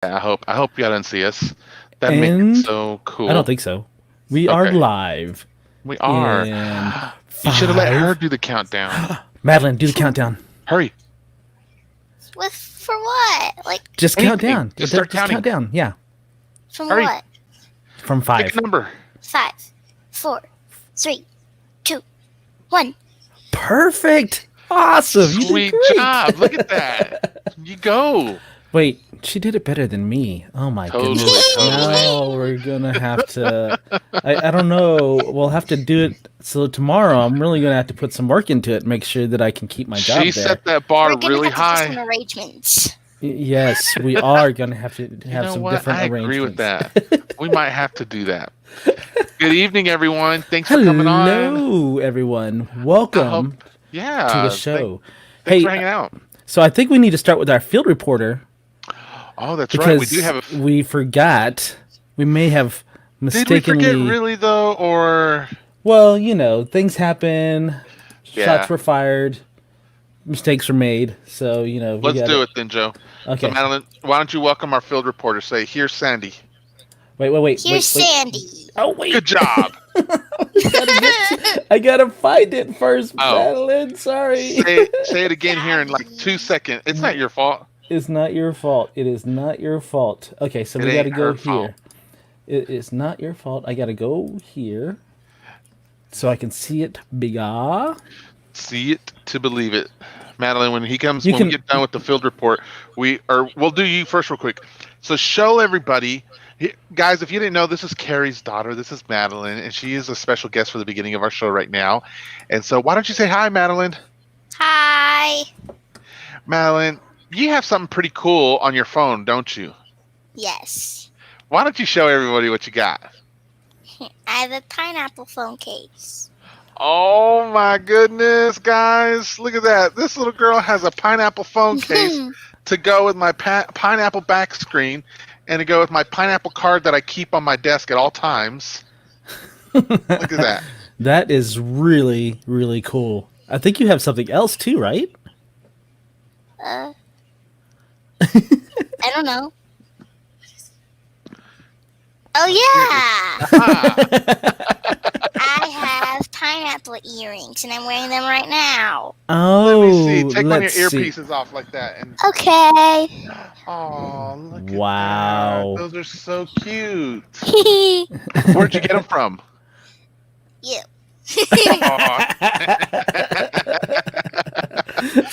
I hope y'all didn't see us. That made it And so I don't cool. think so. We are Okay, live we are. in You should have let her five. do the countdown. Madeline, do the For countdown. Hurry. for what? Like Just count Anything. down. Just start Just count counting. down. Yeah, from Hurry. what? from Pick a 5. number. 5, 4, 3, 2, 1. Perfect. Awesome. You did Sweet great. job. Look at that. You go. Wait, she did it better than me. Oh my Totally, goodness. totally. Now we're gonna have to. I don't know. We'll have to do it. So tomorrow, I'm really gonna have to put some work into it. Make sure that I can keep my She job there. set that bar We're gonna really have to do some high. arrangements. Yes, we are gonna have to You have know some what? different I agree with arrangements. that. We might have to do that. Good evening, everyone. Thanks for coming on. Hello, everyone. I hope. Welcome to the Yeah. show. Thanks for Hey, hanging out. so I think we need to start with our field reporter Oh, that's right. We do because have a. we forgot. We may have Did we forget mistakenly. really though, or Well, things happen. Shots yeah? were fired. Mistakes were made. So, we Let's got do to. it then, Joe. So, Okay. Madeline, why don't you welcome our field reporter? Say, here's Sandy. Wait. Here's Sandy. Oh, wait. Good job. I got to find it first, Oh, Madeline. Sorry. say it again here in like 2 seconds. It's not your fault. It's not your fault. It is not your fault. Okay, so It we got to ain't go her fault. here. It is not your fault. I got to go here so I can see it bigger. See it to believe it. Madeline, when he comes, You when we can. get done with the field report, we'll do you first real quick. So show everybody, guys, if you didn't know, this is Carrie's daughter. This is Madeline, and she is a special guest for the beginning of our show right now. And so why don't you say hi, Madeline? Hi. Madeline, you have something pretty cool on your phone, don't you? Yes. Why don't you show everybody what you got? I have a pineapple phone case. Oh my goodness, guys. Look at that. This little girl has a pineapple phone case to go with my pineapple back screen and to go with my pineapple card that I keep on my desk at all times. Look at that. That is really, really cool. I think you have something else too, right? I don't know. Oh yeah. I have pineapple earrings and I'm wearing them right now. Oh, Let me see. Take one of let's your see. earpieces off like that. And Okay. oh, look Wow. at that. Those are so cute. You. Where'd you get them from?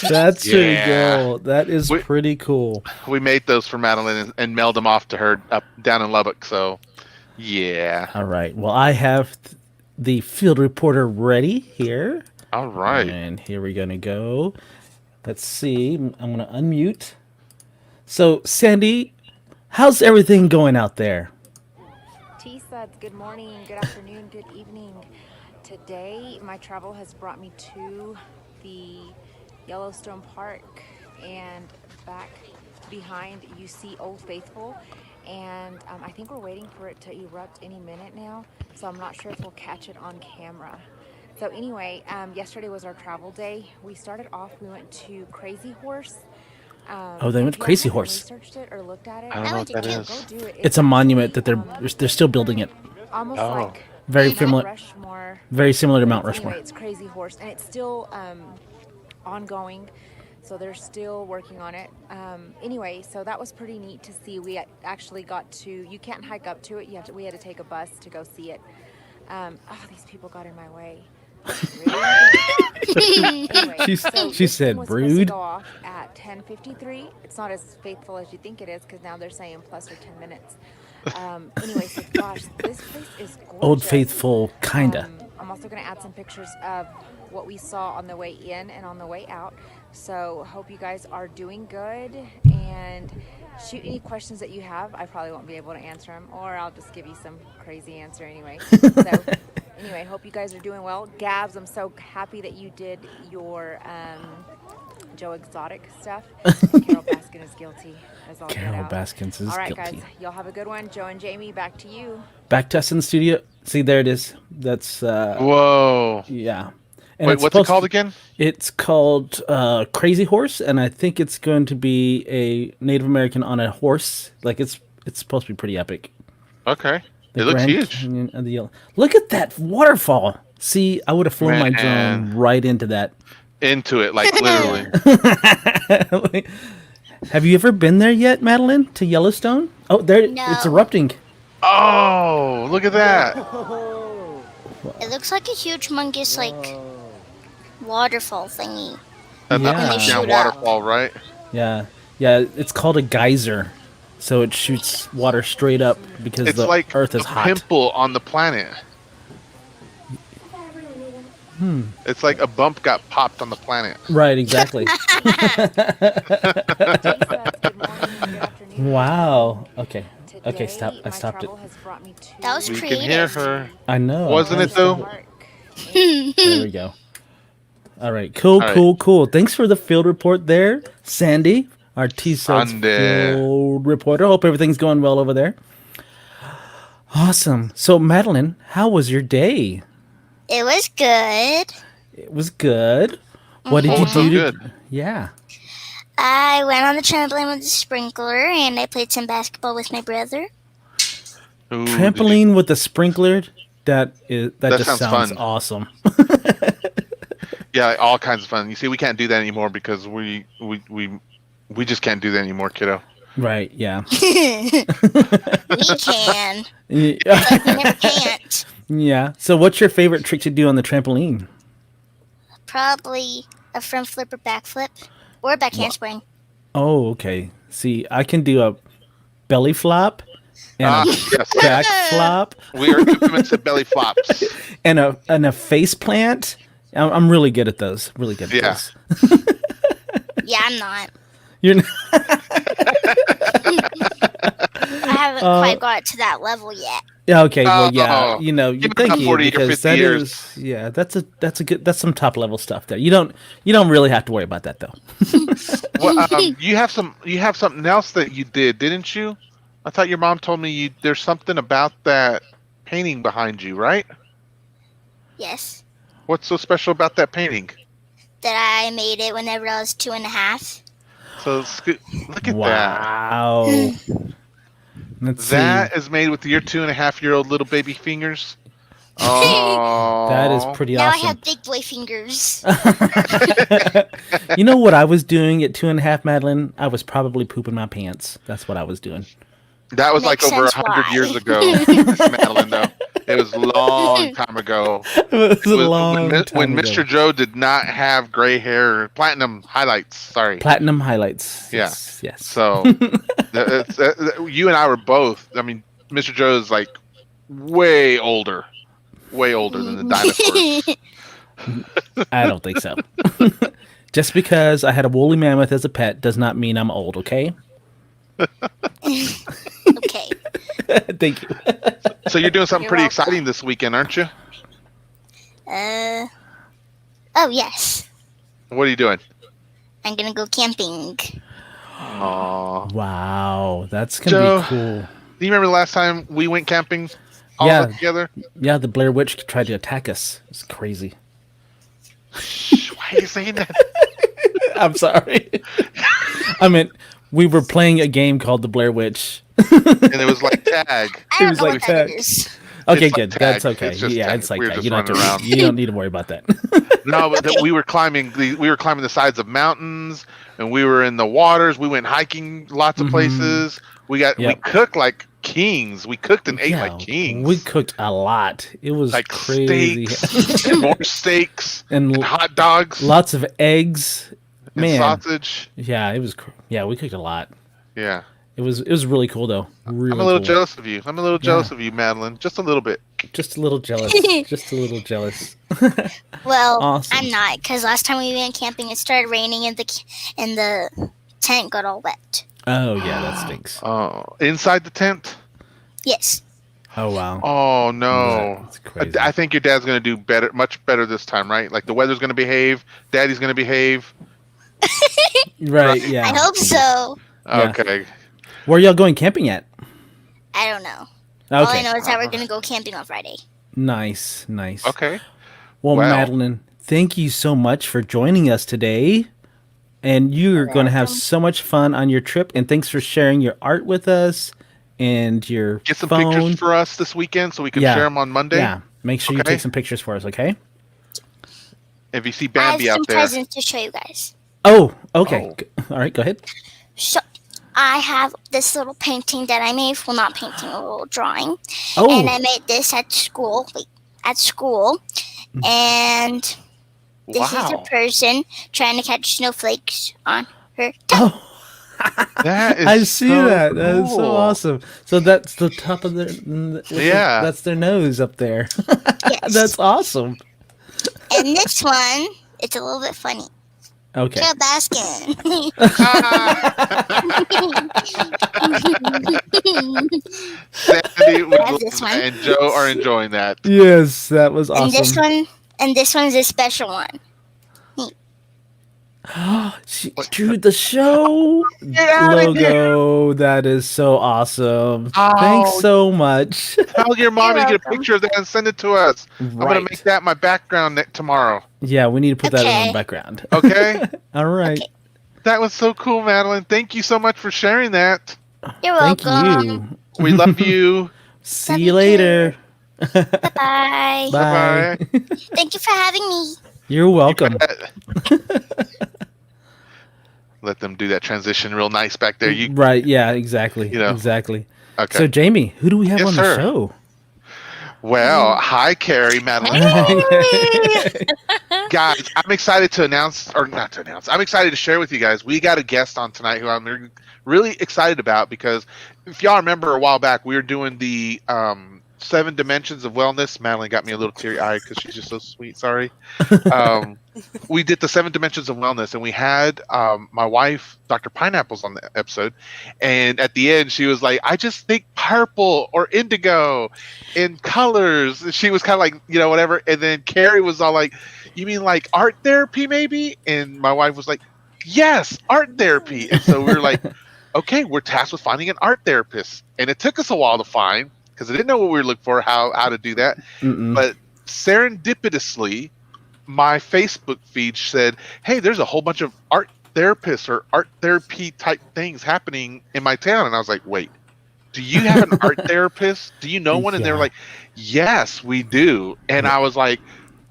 That's pretty Yeah. cool. That is We- pretty cool. We made those for Madeline and mailed them off to her up down in Lubbock. So, yeah. All right. Well, I have the field reporter ready here. All right. And here we're going to go. Let's see. I'm going to unmute. So, Sandy, how's everything going out there? T-Suds, good morning, good afternoon, good evening. Today, my travel has brought me to the Yellowstone Park, and back behind you see Old Faithful, and I think we're waiting for it to erupt any minute now, so I'm not sure if we'll catch it on camera. So anyway, yesterday was our travel day. We started off, we went to Crazy Horse. Oh, they went if you Crazy haven't Horse. researched it or looked at it, I don't know what that Go is. go do it. It's a monument that they're still building it. almost Oh. like Very Mount similar, Rushmore. very similar to Mount Anyway, Rushmore. it's Crazy Horse, and it's still ongoing, so they're still working on it. Anyway, so that was pretty neat to see. We actually got to. You can't hike up to it. We had to take a bus to go see it. These people got in my way. Really? Anyway, She so said this thing was supposed to brood. go off at 10:53. It's not as faithful as you think it is because now they're saying plus or 10 minutes. Anyway, so gosh, this place is gorgeous. Old Faithful, kinda. I'm also going to add some pictures of what we saw on the way in and on the way out. So hope you guys are doing good, and shoot any questions that you have. I probably won't be able to answer them, or I'll just give you some crazy answer anyway. So anyway, hope you guys are doing well. Gabs, I'm so happy that you did your Joe Exotic stuff. And Carol Baskin is guilty. As all get Carol out. Baskins is All right, guilty. guys, y'all have a good one. Joe and Jamie, back to you. Back to us in the studio. See, there it is. That's Whoa. yeah. And Wait, it's what's it supposed called to- again? It's called Crazy Horse, and I think it's going to be a Native American on a horse. Like it's supposed to be pretty epic. Okay. The It looks Grand huge. Canyon of the Yellow. Look at that waterfall. See, I would have flown my drone Man. right into that. Into it, like literally. Have you ever been there yet, Madeline? To Yellowstone? Oh, there it's No. erupting. Oh, look at that. It looks like a huge, humongous, like, waterfall thingy. That's Yeah. not When they down shoot waterfall, right? Yeah, yeah. It's called a geyser, so it shoots water straight up because It's the like Earth is a hot. pimple on the planet. It's like a bump got popped on the planet. Right, exactly. T says, good morning, good afternoon. Wow. Okay. Okay, Today, stop. I my stopped it. travel has brought me to That was We creative. can hear her. I know. I'm Wasn't trying it to though? stop Park. There we go. All right. Cool, All right. cool, cool. Thanks for the field report there, Sandy, our T-Suds Sunday. field reporter. Hope everything's going well over there. Awesome. So, Madeline, how was your day? It was good. It was good. What did Oh, you it's so do? good. Yeah. I went on the trampoline with the sprinkler and I played some basketball with my brother. Ooh, Trampoline with a sprinkler. That That just sounds sounds fun. awesome. Yeah, all kinds of fun. You see, we can't do that anymore because we just can't do that anymore, kiddo. Right. Yeah. We can. Yeah. But we never can't. Yeah. So, what's your favorite trick to do on the trampoline? Probably a front flip or back flip. Or a back handspring. Oh, okay. See, I can do a belly flop and a Yes. back flop We are infamous at belly flops. and a face plant. I'm really good at those. Really good at Yeah. those. Yeah, I'm not. You're not, I haven't quite got to that level yet. yeah, okay. Well, yeah. Oh, You know, give it thank about you 40 or because 50 that years. is yeah. That's that's some top level stuff there. You don't really have to worry about that though. Well, you have something else that you did, didn't you? I thought your mom told me there's something about that painting behind you, right? Yes. What's so special about that painting? That I made it whenever I was 2.5. So look at that. Wow. Let's see. That is made with your 2.5-year-old little baby fingers. Oh, That is pretty Now I awesome. have big boy fingers. You know what I was doing at 2.5, Madeline? I was probably pooping my pants. That's what I was doing. That was like Makes over sense 100 why. years ago, Madeline. Though it was a long time ago. It was a When- long when, time when ago. Mr. Joe did not have gray hair, platinum highlights. Sorry. Platinum highlights. Yeah. Yes. Yes. So you and I were both. I mean, Mr. Joe is like way older than the dinosaurs. I don't think so. Just because I had a woolly mammoth as a pet does not mean I'm old, okay? Okay. Thank you. So you're doing something You're pretty welcome. exciting this weekend, aren't you? Oh, yes. What are you doing? I'm gonna go camping. Aw. Wow. That's going Joe. to be cool. Do you remember the last time we went camping all Yeah. of us together? Yeah, the Blair Witch tried to attack us. It's crazy. Why are you saying that? I'm sorry. I mean, we were playing a game called the Blair Witch. And it was like tag. I don't was know like what that tag. is. Okay, It's like good. That's tag. okay. It's just Yeah, tag. it's like We're that. just You don't, have running to, around. you don't need to worry about that. No, but we were climbing the sides of mountains, and we were in the waters. We went hiking lots of places. We Yep. cooked like kings. We cooked and ate Yeah, like kings. we cooked a lot. It was like crazy. steaks and more steaks And and hot dogs Lots of eggs. and Man, sausage. yeah, it was. Yeah, we cooked a lot. Yeah. It was really cool though. Really I'm a little cool. jealous of you. I'm a little jealous of you, Madeline. Just a little bit. Just a little jealous. Just a little jealous. Well, Awesome. I'm not, because last time we went camping, it started raining and the tent got all wet. Oh yeah, that stinks. Oh, inside the tent? Yes. Oh wow. Oh no. That's crazy. I think your dad's gonna do better, much better this time, right? Like the weather's gonna behave, daddy's gonna behave. Right. Yeah. I hope so. Yeah. Okay. Where y'all going camping at? I don't know. All I Okay. know is that we're going to go camping on Friday. Nice. Nice. Okay. Well, Wow. Madeline, thank you so much for joining us today. And you're going to have so much fun on your trip. And thanks for sharing your art with us and your Get some phone. pictures for us this weekend so we can share them on Monday. Yeah, make sure you take some pictures for us, okay? If you see I Bambi have out some there. presents to show you guys. Oh, okay. All right, go ahead. So I have this little painting that I made. Well, not painting, a little drawing. Oh. And I made this at school. And this is a person trying to catch snowflakes on her toe. Oh. That is I see that. cool. That is so awesome. So that's the top of their that's their nose up there. Yes. That's awesome. And this one, it's a little bit funny. Okay. Joe Baskin. Sandy would I have love this that, one. and Joe are enjoying that. Yes, that was awesome. And this one's a special one. She drew the show logo. That is so awesome. Thanks so much. Tell your mom to get a welcome. picture of that and send it to us. I'm going to make that my background tomorrow. Yeah, we need to put that in the background. Okay? All right. Okay. That was so cool, Madeline. Thank you so much for sharing that. You're Thank welcome. you. We love you. See you later. Bye. Bye. Bye. Thank you for having me. You're welcome. Let them do that transition real nice back there. You Right, yeah, exactly. You know. Exactly. okay? So, Jamie, who do we have Yes, on sir. the show? Well, hi, Carrie, Madeline. Guys, I'm excited to announce, or not to announce, I'm excited to share with you guys. We got a guest on tonight who I'm really excited about because if y'all remember a while back, we were doing the 7 Dimensions of Wellness. Madeline got me a little teary-eyed because she's just so sweet. Sorry. We did the 7 Dimensions of Wellness, and we had my wife, Dr. Pineapples, on the episode. And at the end, she was like, I just think purple or indigo in colors. And she was kind of like, whatever. And then Carrie was all like, you mean like art therapy maybe? And my wife was like, yes, art therapy. And so we were like, okay, we're tasked with finding an art therapist. And it took us a while to find because I didn't know what we were looking for, how to do that. But serendipitously, my Facebook feed said, hey, there's a whole bunch of art therapists or art therapy type things happening in my town. And I was like, wait, do you have an art therapist? Do you know one? And they were like, yes, we do. And I was like,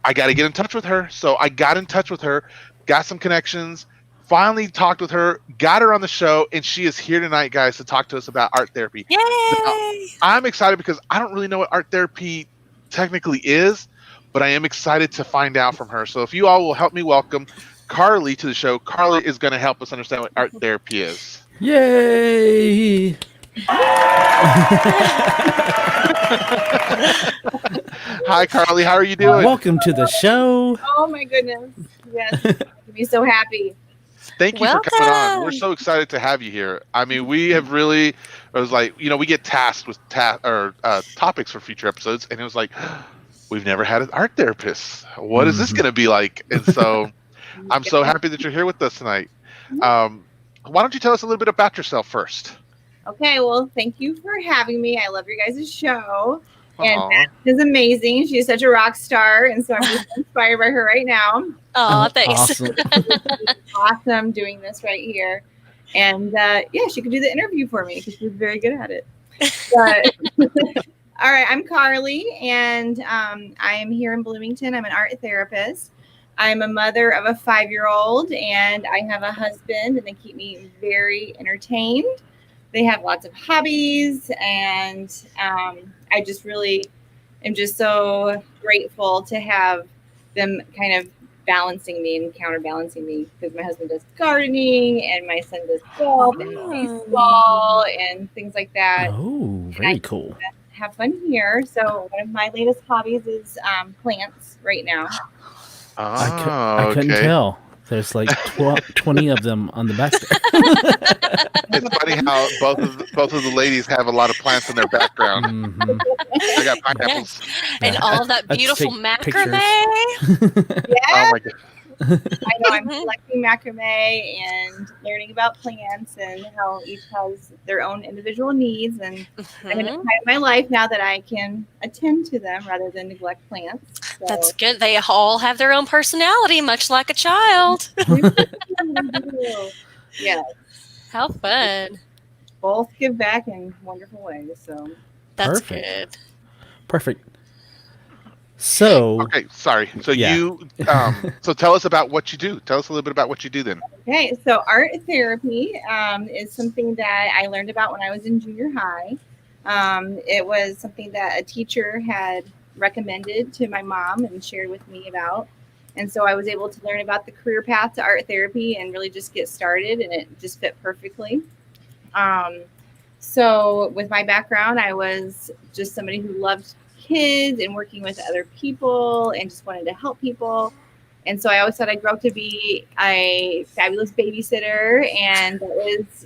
I got to get in touch with her. So I got in touch with her, got some connections, finally talked with her, got her on the show, and she is here tonight, guys, to talk to us about art therapy. Yay! Now, I'm excited because I don't really know what art therapy technically is, but I am excited to find out from her. So if you all will help me welcome Karli to the show. Karli is going to help us understand what art therapy is. Yay! Hi, Karli. How are you doing? Welcome to the show. Oh my goodness. Yes. I'd be so happy. Thank you for coming on. We're so excited to have you here. I mean, we have really, it was like, we get tasked with topics for future episodes, and it was like, we've never had an art therapist. What is this going to be like? And so I'm so happy that you're here with us tonight. Why don't you tell us a little bit about yourself first? Okay, well, thank you for having me. I love your guys' show. And Aw. Beth is amazing. She's such a rock star. And so I'm just inspired by her right now. Oh, thanks. Awesome. Awesome doing this right here. And yeah, she could do the interview for me because she's very good at it. But, all right, I'm Karli, and I am here in Bloomington. I'm an art therapist. I'm a mother of a 5-year-old, and I have a husband, and they keep me very entertained. They have lots of hobbies, and I just really am just so grateful to have them kind of balancing me and counterbalancing me, because my husband does gardening and my son does golf and baseball and things like that. Oh, very cool. Have fun here. So one of my latest hobbies is plants right now. I couldn't tell. There's like 20 of them on the back there. It's funny how both of the ladies have a lot of plants in their background. Mhm. They got pineapples. And all that beautiful take macrame. Oh my god. I know I'm collecting macrame and learning about plants and how each has their own individual needs. And I'm in a time in my life now that I can attend to them rather than neglect plants. So. That's good. They all have their own personality, much like a child. Yes. How fun. Both give back in wonderful ways. So That's Perfect. good. Perfect. So Okay, sorry. So Yeah. so tell us about what you do. Tell us a little bit about what you do then. okay, so art therapy is something that I learned about when I was in junior high. It was something that a teacher had recommended to my mom and shared with me about. And so I was able to learn about the career path to art therapy and really just get started, and it just fit perfectly. So with my background, I was just somebody who loved kids and working with other people and just wanted to help people. And so I always thought I'd grow up to be a fabulous babysitter. And that was,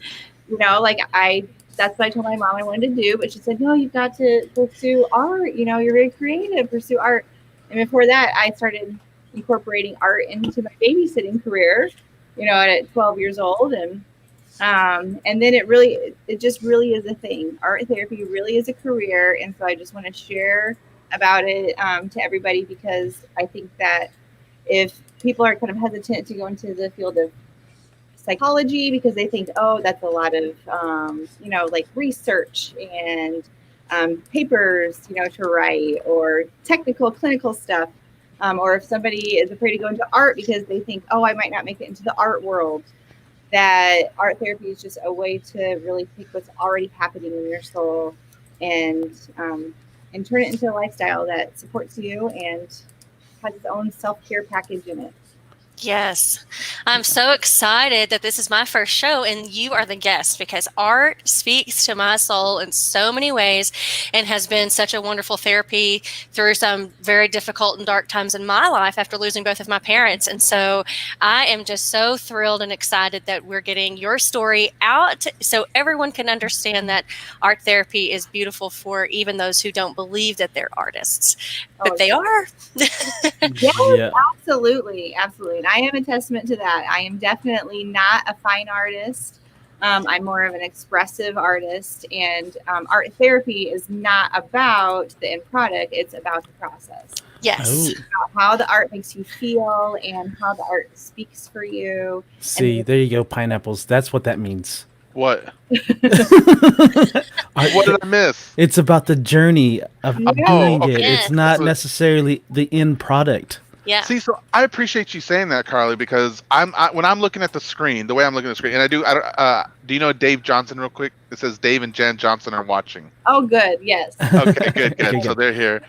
that's what I told my mom I wanted to do. But she said, no, you've got to pursue art. You're very creative, pursue art. And before that, I started incorporating art into my babysitting career, at 12 years old. And then it just really is a thing. Art therapy really is a career. And so I just want to share about it to everybody, because I think that if people are kind of hesitant to go into the field of psychology because they think, oh, that's a lot of, like research and papers, to write, or technical clinical stuff. Or if somebody is afraid to go into art because they think, oh, I might not make it into the art world, that art therapy is just a way to really take what's already happening in your soul and turn it into a lifestyle that supports you and has its own self-care package in it. Yes. I'm so excited that this is my first show and you are the guest, because art speaks to my soul in so many ways and has been such a wonderful therapy through some very difficult and dark times in my life after losing both of my parents. And so I am just so thrilled and excited that we're getting your story out so everyone can understand that art therapy is beautiful for even those who don't believe that they're artists, but they are. Yes, absolutely. And I am a testament to that. I am definitely not a fine artist. I'm more of an expressive artist, and art therapy is not about the end product. It's about the process. Yes. It's about how the art makes you feel and how the art speaks for you. See, there you go, pineapples. That's what that means. What? What did I miss? It's about the journey of doing it. Yes. It's not necessarily the end product. Yeah. See, so I appreciate you saying that, Carly, because when I'm looking at the screen, the way I'm looking at the screen, and do you know Dave Johnson real quick? It says Dave and Jen Johnson are watching. Oh, good. Yes. Okay, good. So they're here.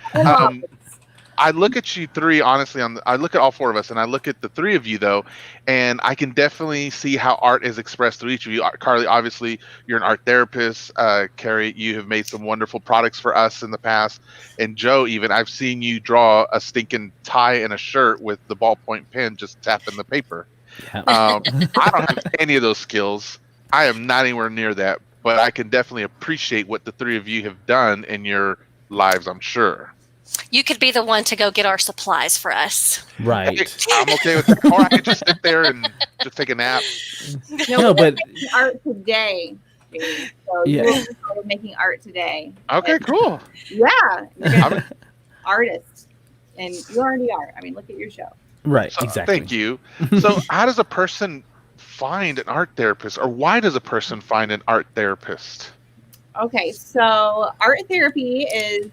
I look at you three, honestly, I look at all four of us, and I look at the three of you, though, and I can definitely see how art is expressed through each of you. Carly, obviously, you're an art therapist. Carrie, you have made some wonderful products for us in the past. And Joe, even, I've seen you draw a stinking tie and a shirt with the ballpoint pen just tapping the paper. Yeah. I don't have any of those skills. I am not anywhere near that, but I can definitely appreciate what the three of you have done in your lives, I'm sure. You could be the one to go get our supplies for us. Right. I'm okay with that. Or I could just sit there and just take a nap. No, but making art today. Baby. So Yeah. you started making art today. Okay, cool. Yeah, you're I'm- an artist, and you already are. I mean, look at your show. right, So, exactly. Thank you. So, how does a person find an art therapist, or why does a person find an art therapist? Okay, so art therapy is.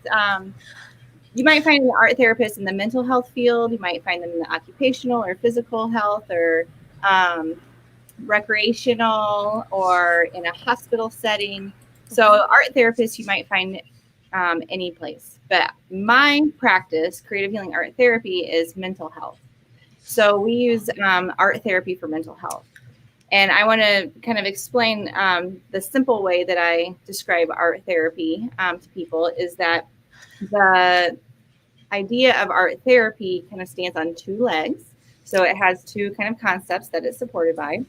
You might find an art therapist in the mental health field. You might find them in the occupational or physical health or recreational or in a hospital setting. So art therapists you might find any place. But my practice, creative healing art therapy, is mental health. So we use art therapy for mental health. And I want to kind of explain the simple way that I describe art therapy to people is that the idea of art therapy kind of stands on two legs. So it has two kind of concepts that it's supported by.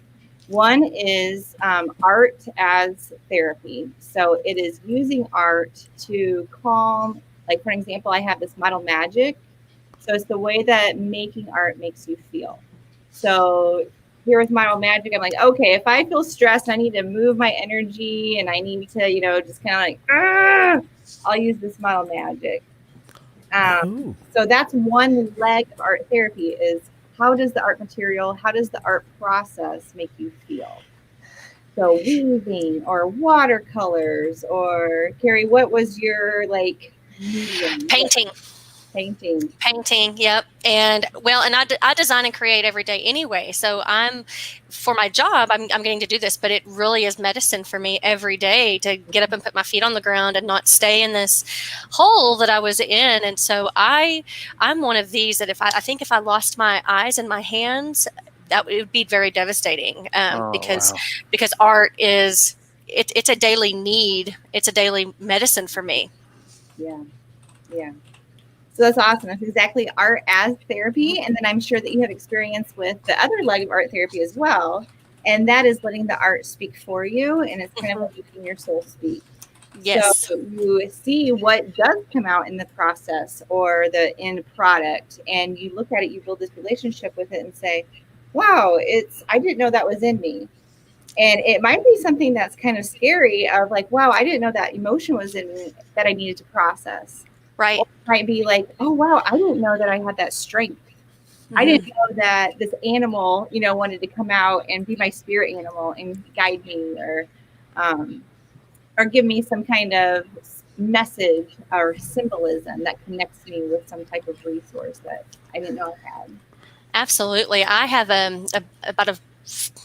One is art as therapy. So it is using art to calm, like for example, I have this model magic. So it's the way that making art makes you feel. So here with Model Magic, I'm like, okay, if I feel stressed, I need to move my energy and I need to, just kind of like, I'll use this Model Magic. So that's one leg of art therapy is how does the art material, how does the art process make you feel? So weaving or watercolors or Carrie, what was your medium? Painting. Painting, yep. And I design and create every day anyway. So for my job, I'm getting to do this, but it really is medicine for me every day to get up and put my feet on the ground and not stay in this hole that I was in. And so I'm one of these that I think if I lost my eyes and my hands, that would be very devastating because art is, it's a daily need. It's a daily medicine for me. Yeah. Yeah. So that's awesome. That's exactly art as therapy. And then I'm sure that you have experience with the other leg of art therapy as well. And that is letting the art speak for you. And it's kind of like making your soul speak. Yes. So you see what does come out in the process or the end product. And you look at it, you build this relationship with it and say, wow, I didn't know that was in me. And it might be something that's kind of scary of like, wow, I didn't know that emotion was in me that I needed to process. Right. Or it might be like, oh, wow, I didn't know that I had that strength. I didn't know that this animal, wanted to come out and be my spirit animal and guide me or give me some kind of message or symbolism that connects me with some type of resource that I didn't know I had. Absolutely. I have about a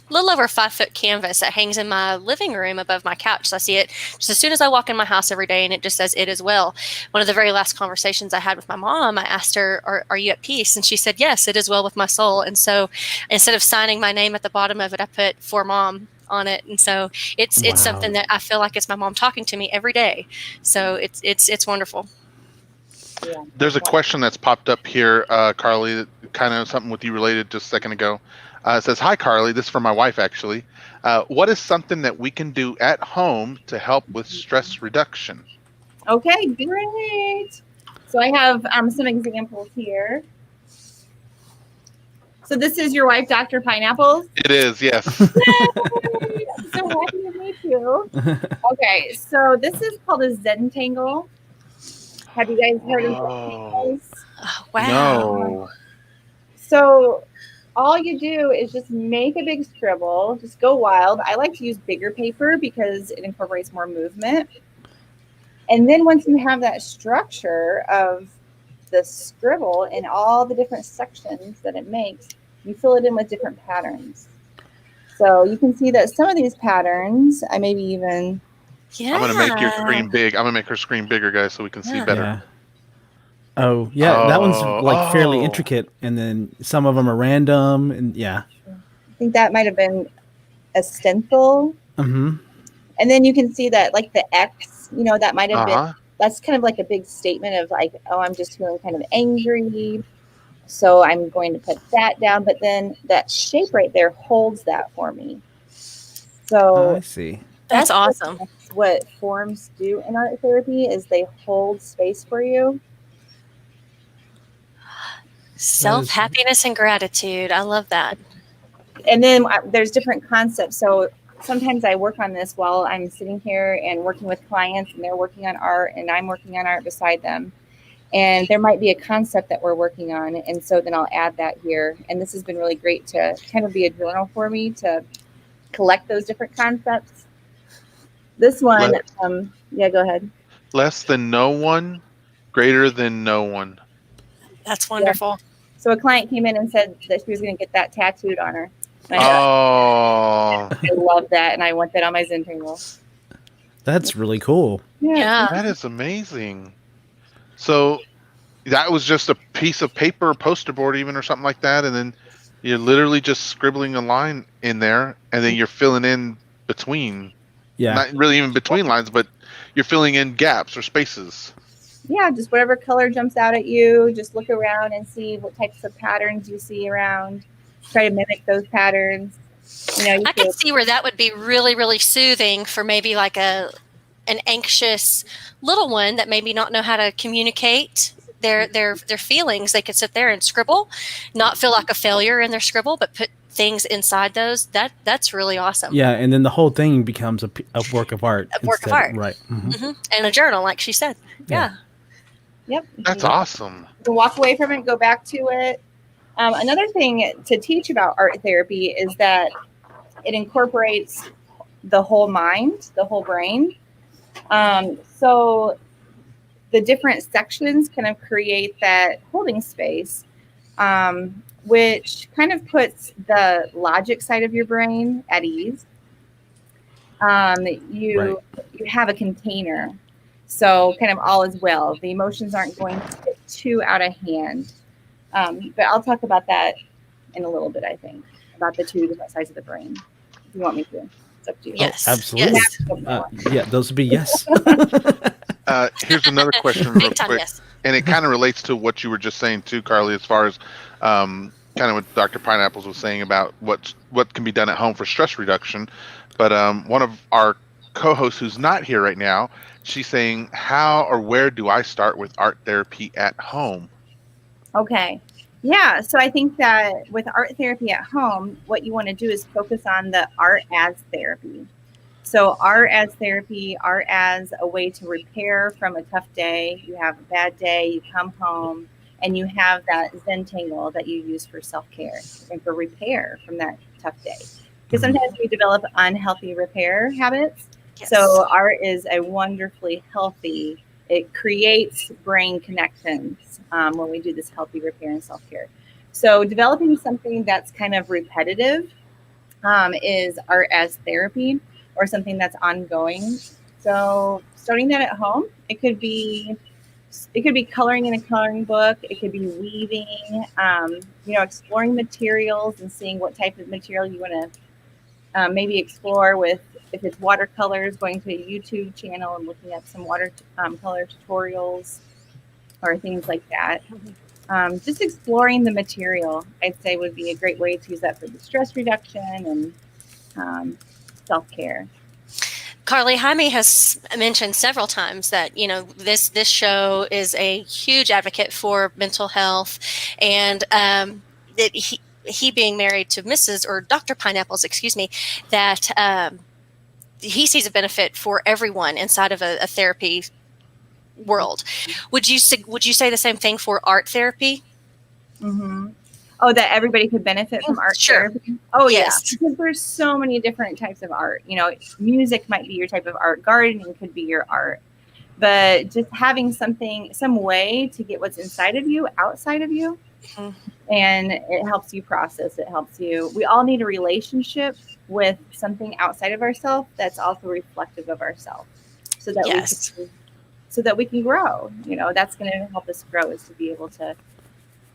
little over 5 foot canvas that hangs in my living room above my couch. So I see it just as soon as I walk in my house every day, and it just says "it as well." One of the very last conversations I had with my mom, I asked her, are you at peace? And she said, yes, it is well with my soul. And so instead of signing my name at the bottom of it, I put "for mom" on it. And so it's something that I feel like it's my mom talking to me every day. So it's wonderful. Yeah. There's a question that's popped up here, Carly, kind of something with you related just a second ago. It says, hi, Carly. This is for my wife, actually. What is something that we can do at home to help with stress reduction? Okay, great. So I have some examples here. So this is your wife, Dr. Pineapples? It is, yes. Yay! I'm so happy to meet you. Okay, so this is called a Zentangle. Have you guys heard of Zentangles? Oh, wow. No. So all you do is just make a big scribble, just go wild. I like to use bigger paper because it incorporates more movement. And then once you have that structure of the scribble and all the different sections that it makes, you fill it in with different patterns. So you can see that some of these patterns, I maybe even... Yeah. I'm going to make your screen big. I'm going to make her screen bigger, guys, so we can see better. Yeah. Oh, yeah, that one's fairly intricate, and then some of them are random, and yeah. I think that might have been a stencil. Mm-hmm. And then you can see that, like the X, that might have been, Uh-huh. that's kind of like a big statement of like, oh, I'm just feeling kind of angry. So I'm going to put that down. But then that shape right there holds that for me. So I see. That's awesome. What forms do in art therapy is they hold space for you. Self-happiness and gratitude. I love that. And then there's different concepts. So sometimes I work on this while I'm sitting here and working with clients, and they're working on art and I'm working on art beside them. And there might be a concept that we're working on. And so then I'll add that here. And this has been really great to kind of be a journal for me to collect those different concepts. This one, yeah, go ahead. Less than no one, greater than no one. That's wonderful. Yeah. So a client came in and said that she was going to get that tattooed on her. Oh. I love that, and I want that on my Zentangle. That's really cool. Yeah. That is amazing. So that was just a piece of paper, poster board even, or something like that, and then you're literally just scribbling a line in there, and then you're filling in between. Yeah. Not really even between lines, but you're filling in gaps or spaces. Yeah, just whatever color jumps out at you. Just look around and see what types of patterns you see around. Try to mimic those patterns. I could see where that would be really, really soothing for maybe like an anxious little one that maybe not know how to communicate. their feelings. They could sit there and scribble, not feel like a failure in their scribble, but put things inside those. That's really awesome. Yeah, and then the whole thing becomes a work of art. A work of art. Right. And a journal, like she said. Yeah. Yep. That's awesome. You can walk away from it, go back to it. Another thing to teach about art therapy is that it incorporates the whole mind, the whole brain. So the different sections kind of create that holding space, which kind of puts the logic side of your brain at ease. You have a container, so kind of all is well. The emotions aren't going to get too out of hand. But I'll talk about that in a little bit, I think, about the two different sides of the brain. If you want me to. It's up to you. Yes. Absolutely. Yes. Yeah, those would be yes. Here's another question real Big time, quick. yes. And it kind of relates to what you were just saying too, Carly, as far as kind of what Dr. Pineapples was saying about what can be done at home for stress reduction. But one of our co-hosts who's not here right now, she's saying, how or where do I start with art therapy at home? Okay. Yeah. So I think that with art therapy at home, what you want to do is focus on the art as therapy. So art as therapy, art as a way to repair from a tough day. You have a bad day, you come home, and you have that Zen tangle that you use for self-care and for repair from that tough day. Because sometimes we develop unhealthy repair habits. Yes. So art is a wonderfully healthy, it creates brain connections when we do this healthy repair and self-care. So developing something that's kind of repetitive is art as therapy, or something that's ongoing. So starting that at home, it could be coloring in a coloring book. It could be weaving, exploring materials and seeing what type of material you want to maybe explore with. If it's watercolors, going to a YouTube channel and looking at some watercolor tutorials or things like that. Just exploring the material, I'd say, would be a great way to use that for the stress reduction and self-care. Carly, Jaime has mentioned several times that, this show is a huge advocate for mental health, and that he being married to Mrs. or Dr. Pineapples, that he sees a benefit for everyone inside of a therapy world. Would you say the same thing for art therapy? Mm-hmm. Oh, that everybody could benefit from art therapy? Oh, yes. Yeah. Because there's so many different types of art. Music might be your type of art. Gardening could be your art. But just having some way to get what's inside of you, outside of you, and it helps you process. It helps you. We all need a relationship with something outside of ourselves that's also reflective of ourselves, so that we can grow. That's going to help us grow, is to be able to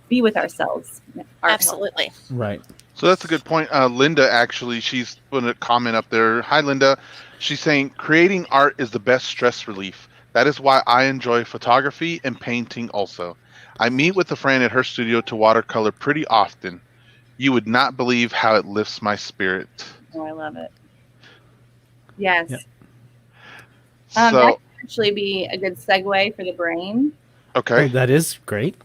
be with ourselves. Absolutely. Right. So that's a good point. Linda, actually, she's put a comment up there. Hi, Linda. She's saying, creating art is the best stress relief. That is why I enjoy photography and painting also. I meet with a friend at her studio to watercolor pretty often. You would not believe how it lifts my spirit. Oh, I love it. Yes. Yep. That could actually be a good segue for the brain. Okay. Oh, that is great.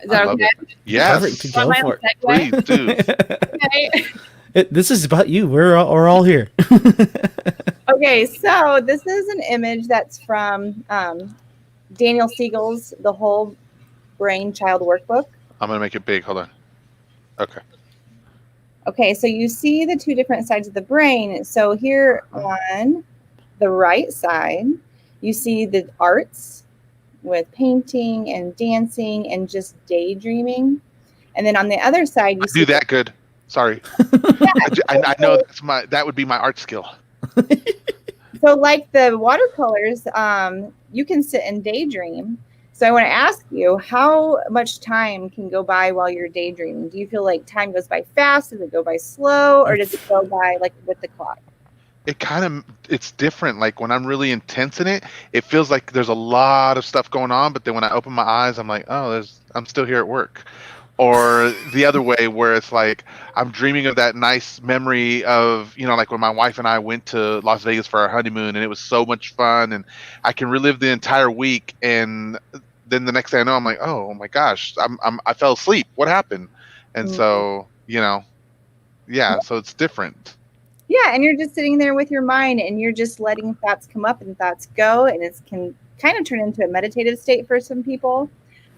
Is that okay? Yes. Perfect to go for it. Please do. Okay. This is about you. We're all here. Okay, so this is an image that's from Daniel Siegel's The Whole Brain Child Workbook. I'm going to make it big. Hold on. Okay. Okay, so you see the two different sides of the brain. So here on the right side, you see the arts with painting and dancing and just daydreaming. And then on the other side, you see... do that good. Sorry. I know that would be my art skill. So like the watercolors, you can sit and daydream. So I want to ask you, how much time can go by while you're daydreaming? Do you feel like time goes by fast? Does it go by slow? Or does it go by like with the clock? It's different. Like when I'm really intense in it, it feels like there's a lot of stuff going on. But then when I open my eyes, I'm like, oh, I'm still here at work. Or the other way, where it's like I'm dreaming of that nice memory of, like when my wife and I went to Las Vegas for our honeymoon, and it was so much fun, and I can relive the entire week. And then the next thing I know, I'm like, oh my gosh, I fell asleep. What happened? And so, yeah, so it's different. Yeah, and you're just sitting there with your mind, and you're just letting thoughts come up and thoughts go, and it can kind of turn into a meditative state for some people.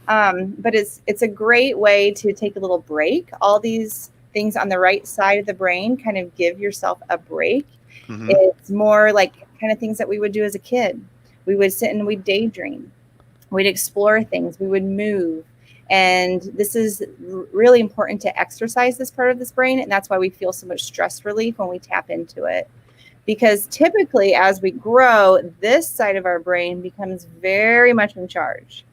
But it's a great way to take a little break. All these things on the right side of the brain, kind of give yourself a break. Mm-hmm. It's more like kind of things that we would do as a kid. We would sit and we'd daydream. We'd explore things. We would move. And this is really important to exercise this part of this brain. And that's why we feel so much stress relief when we tap into it. Because typically, as we grow, this side of our brain becomes very much in charge.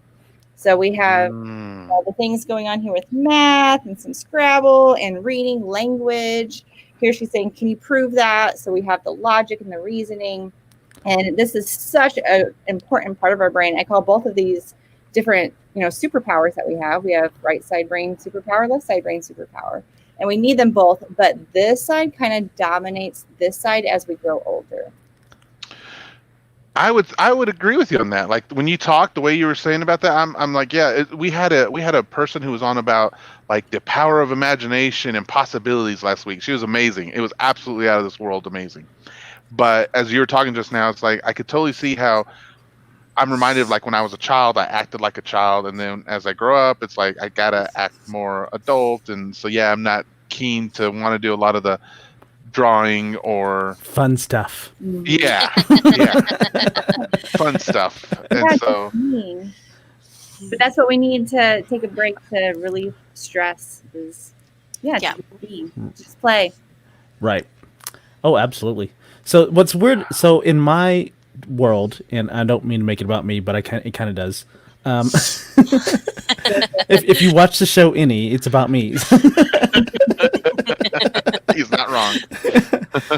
So we have all the things going on here with math and some Scrabble and reading, language. Here she's saying, can you prove that? So we have the logic and the reasoning. And this is such an important part of our brain. I call both of these different, superpowers that we have. We have right side brain superpower, left side brain superpower. And we need them both. But this side kind of dominates this side as we grow older. I would agree with you on that. Like when you talk, the way you were saying about that, I'm like, yeah. We had a person who was on about like the power of imagination and possibilities last week. She was amazing. It was absolutely out of this world amazing. But as you were talking just now, it's like I could totally see how I'm reminded of like when I was a child, I acted like a child, and then as I grow up, it's like I gotta act more adult, and so yeah, I'm not keen to want to do a lot of the drawing or fun stuff. Yeah, fun stuff, and so. But that's what we need to take a break to relieve stress. Just play. Right. Oh, absolutely. So what's weird? So in my world, and I don't mean to make it about me, but it kind of does. If you watch the show it's about me. He's not wrong.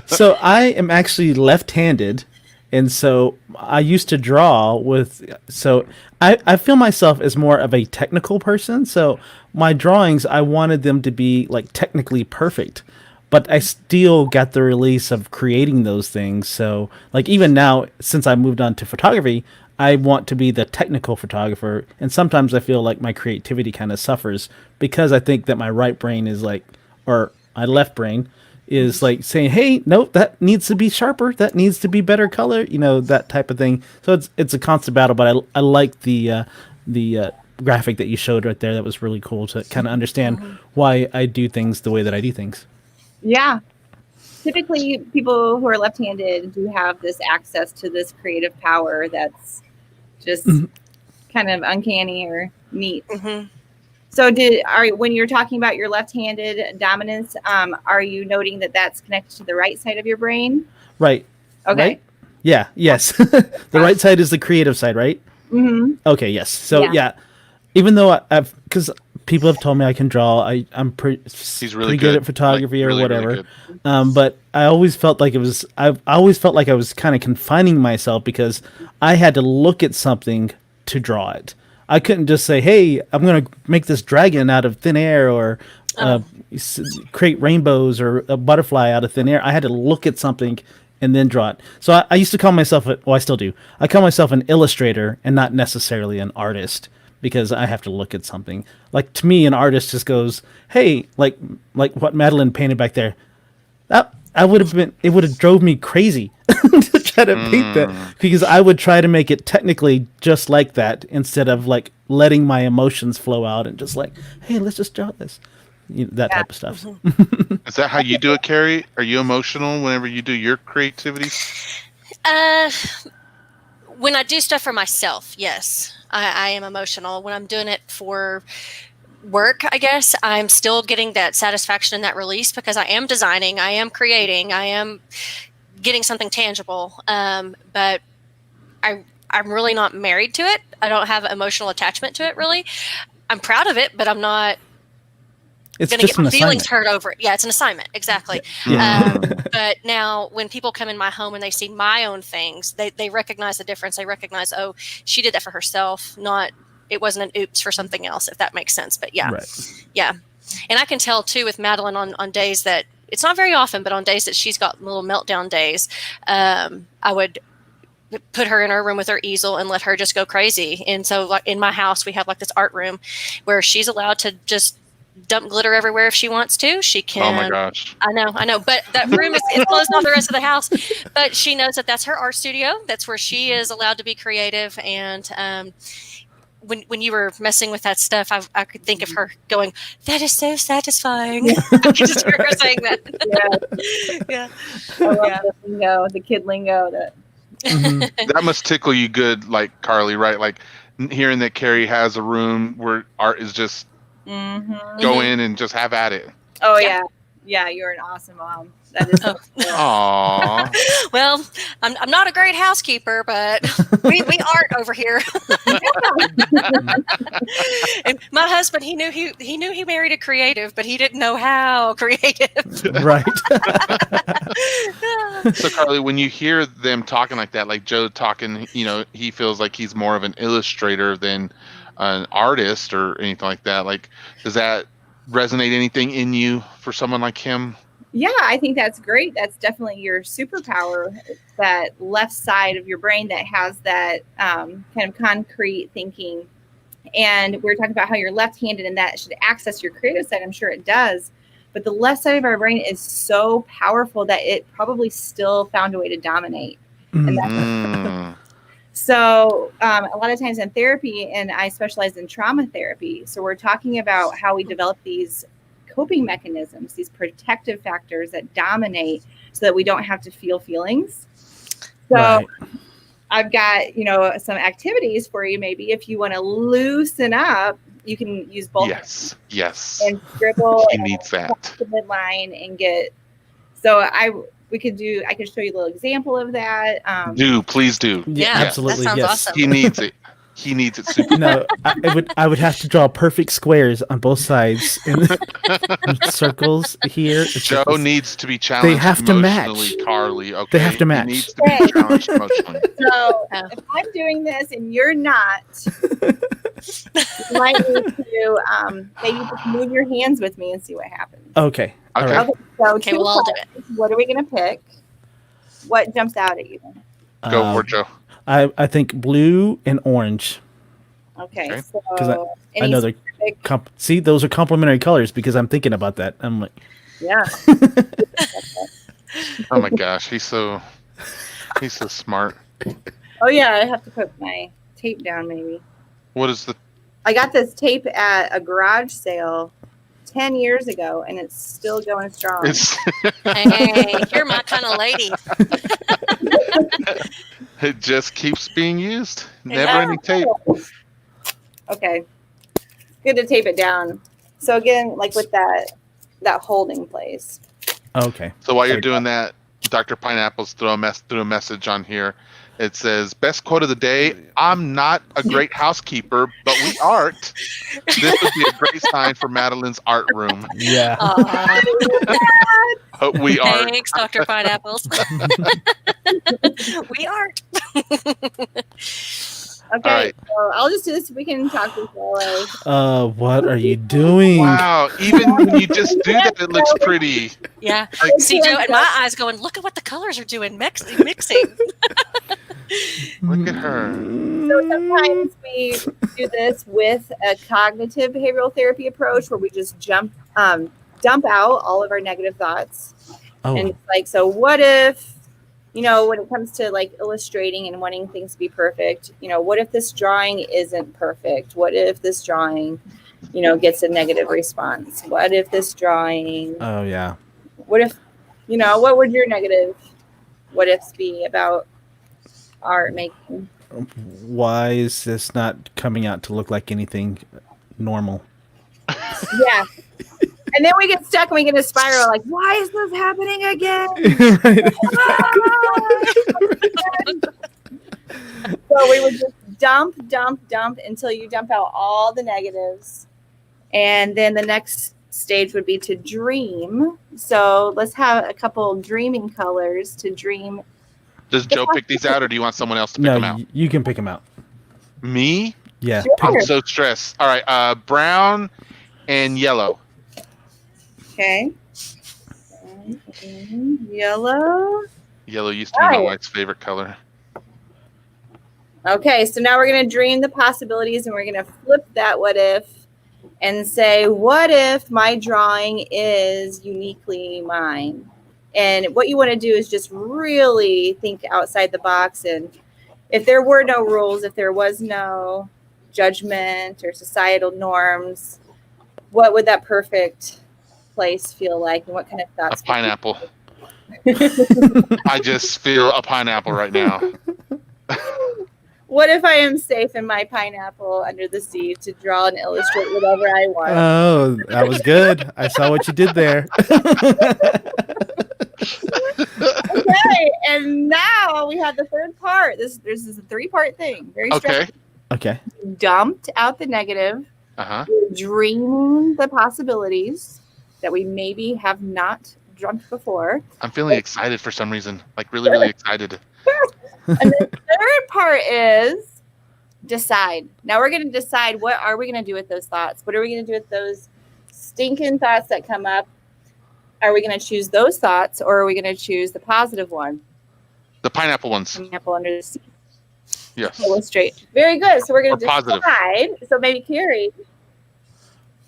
So I am actually left-handed, and so I used to draw with. So I feel myself as more of a technical person. So my drawings, I wanted them to be like technically perfect. But I still got the release of creating those things. So, like, even now, since I moved on to photography, I want to be the technical photographer. And sometimes I feel like my creativity kind of suffers because I think that my right brain is like, or my left brain is like saying, hey, no, that needs to be sharper. That needs to be better color, that type of thing. So it's a constant battle. But I like the graphic that you showed right there. That was really cool to kind of understand why I do things the way that I do things. Yeah. Typically, people who are left-handed do have this access to this creative power that's just kind of uncanny or neat. Mm-hmm. So when you're talking about your left-handed dominance, are you noting that that's connected to the right side of your brain? Right. Okay. Right? Yeah. Yes. The right side is the creative side, right? Mm-hmm. Okay. Yes. So yeah, even though because people have told me I can draw, I'm pretty good at photography or whatever. Really but I always felt like I was kind of confining myself because I had to look at something to draw it. I couldn't just say, hey, I'm going to make this dragon out of thin air or create rainbows or a butterfly out of thin air. I had to look at something and then draw it. So I used to call myself, I still do. I call myself an illustrator and not necessarily an artist, because I have to look at something. Like, to me, an artist just goes, hey, like what Madeline painted back there. It would have drove me crazy to try to paint that, because I would try to make it technically just like that instead of like letting my emotions flow out and just like, hey, let's just draw this. That type of stuff. Is that how you do it, Carrie? Are you emotional whenever you do your creativity? When I do stuff for myself, yes. I am emotional. When I'm doing it for work, I guess, I'm still getting that satisfaction and that release because I am designing, I am creating, I am getting something tangible. But I'm really not married to it. I don't have emotional attachment to it, really. I'm proud of it, but I'm not It's going to just get my an feelings assignment. hurt over it. Yeah, it's an assignment. Exactly. Yeah. But now when people come in my home and they see my own things, they recognize the difference. They recognize, oh, she did that for herself, it wasn't an oops for something else, if that makes sense. But yeah. Right. Yeah. And I can tell too with Madeline on days that, it's not very often, but on days that she's got little meltdown days, I would put her in her room with her easel and let her just go crazy. And so like in my house, we have like this art room where she's allowed to just dump glitter everywhere if she wants to. She can. Oh my gosh. I know. But that room is closed off the rest of the house. But she knows that that's her art studio. That's where she is allowed to be creative. And when you were messing with that stuff, I could think of her going, "That is so satisfying." I could just hear her saying that. Yeah. I love the lingo, the kid lingo. That must tickle you good, like Carly, right? Like hearing that Carrie has a room where art is just go in and just have at it. Oh yeah, you're an awesome mom. That is so cool. Aww. Well, I'm not a great housekeeper, but we art over here. And my husband, he knew he married a creative, but he didn't know how creative. Right. So Carly, when you hear them talking like that, like Joe talking, he feels like he's more of an illustrator than an artist or anything like that. Like, does that resonate anything in you for someone like him? Yeah, I think that's great. That's definitely your superpower, that left side of your brain that has that kind of concrete thinking. And we were talking about how you're left-handed and that should access your creative side. I'm sure it does. But the left side of our brain is so powerful that it probably still found a way to dominate. And that's so a lot of times in therapy, and I specialize in trauma therapy, so we're talking about how we develop these coping mechanisms, these protective factors that dominate so that we don't have to feel feelings. So right. I've got, some activities for you. Maybe if you want to loosen up, you can use both. Yes. And scribble. He needs that. The midline and get. So I could show you a little example of that. Please do. Yeah, absolutely. That sounds awesome. He needs it. He needs it super. No, I would have to draw perfect squares on both sides and circles here. Joe needs to be challenged. They have to match. Carly, okay. They have to match. He needs to be challenged emotionally. So if I'm doing this and you're not, you might need to maybe just move your hands with me and see what happens. Okay. All right. Okay, we'll all do it. What are we going to pick? What jumps out at you? Go for it, Joe. I think blue and orange. Okay. So I know they're see, those are complementary colors because I'm thinking about that. I'm like, yeah. Oh my gosh, he's so smart. Oh yeah, I have to put my tape down maybe. What is I got this tape at a garage sale 10 years ago and it's still going strong. Hey, you're my kind of lady. It just keeps being used. Never any tape. Okay. Good to tape it down. So again, like with that holding place. Okay. So while you're doing that, Dr. Pineapples threw a message on here. It says, best quote of the day, I'm not a great housekeeper, but we art. This would be a great sign for Madeline's art room. Yeah. We are. Thanks, Dr. Pineapples. We art. Okay, right. So I'll just do this. We can talk this way. What are you doing? Wow, even when you just do that, it looks pretty. Yeah. See, Joe, and my eyes going, look at what the colors are doing, mixing. Look at her. So sometimes we do this with a cognitive behavioral therapy approach where we just dump out all of our negative thoughts. Oh. And it's like, so what if, when it comes to like illustrating and wanting things to be perfect, what if this drawing isn't perfect? What if this drawing, gets a negative response? What if this drawing? Oh, yeah. What if, what would your negative what ifs be about art making? Why is this not coming out to look like anything normal? Yeah. And then we get stuck and we get a spiral like, why is this happening again? So we would just dump until you dump out all the negatives. And then the next stage would be to dream. So let's have a couple dreaming colors to dream. Does Joe pick these out or do you want someone else to pick them out? You can pick them out. Me? Yeah. Sure. I'm so stressed. All right. Brown and yellow. Okay. Yellow. Yellow used to be my wife's favorite color. Okay, so now we're going to dream the possibilities and we're going to flip that what if and say, what if my drawing is uniquely mine? And what you want to do is just really think outside the box. And if there were no rules, if there was no judgment or societal norms, what would that perfect place feel like? And what kind of thoughts? A pineapple. I just feel a pineapple right now. What if I am safe in my pineapple under the sea to draw and illustrate whatever I want? Oh, that was good. I saw what you did there. Okay, and now we have the third part. This is a 3-part thing. Very stressful. Okay. Dumped out the negative. Dreaming the possibilities that we maybe have not dreamt before. I'm feeling excited for some reason. Like really, really excited. And the third part is decide. Now we're going to decide, what are we going to do with those thoughts? What are we going to do with those stinking thoughts that come up? Are we going to choose those thoughts, or are we going to choose the positive one? The pineapple ones. Pineapple under the sea. Yes. Illustrate. Very good. So we're going to decide. Positive. So maybe Carrie.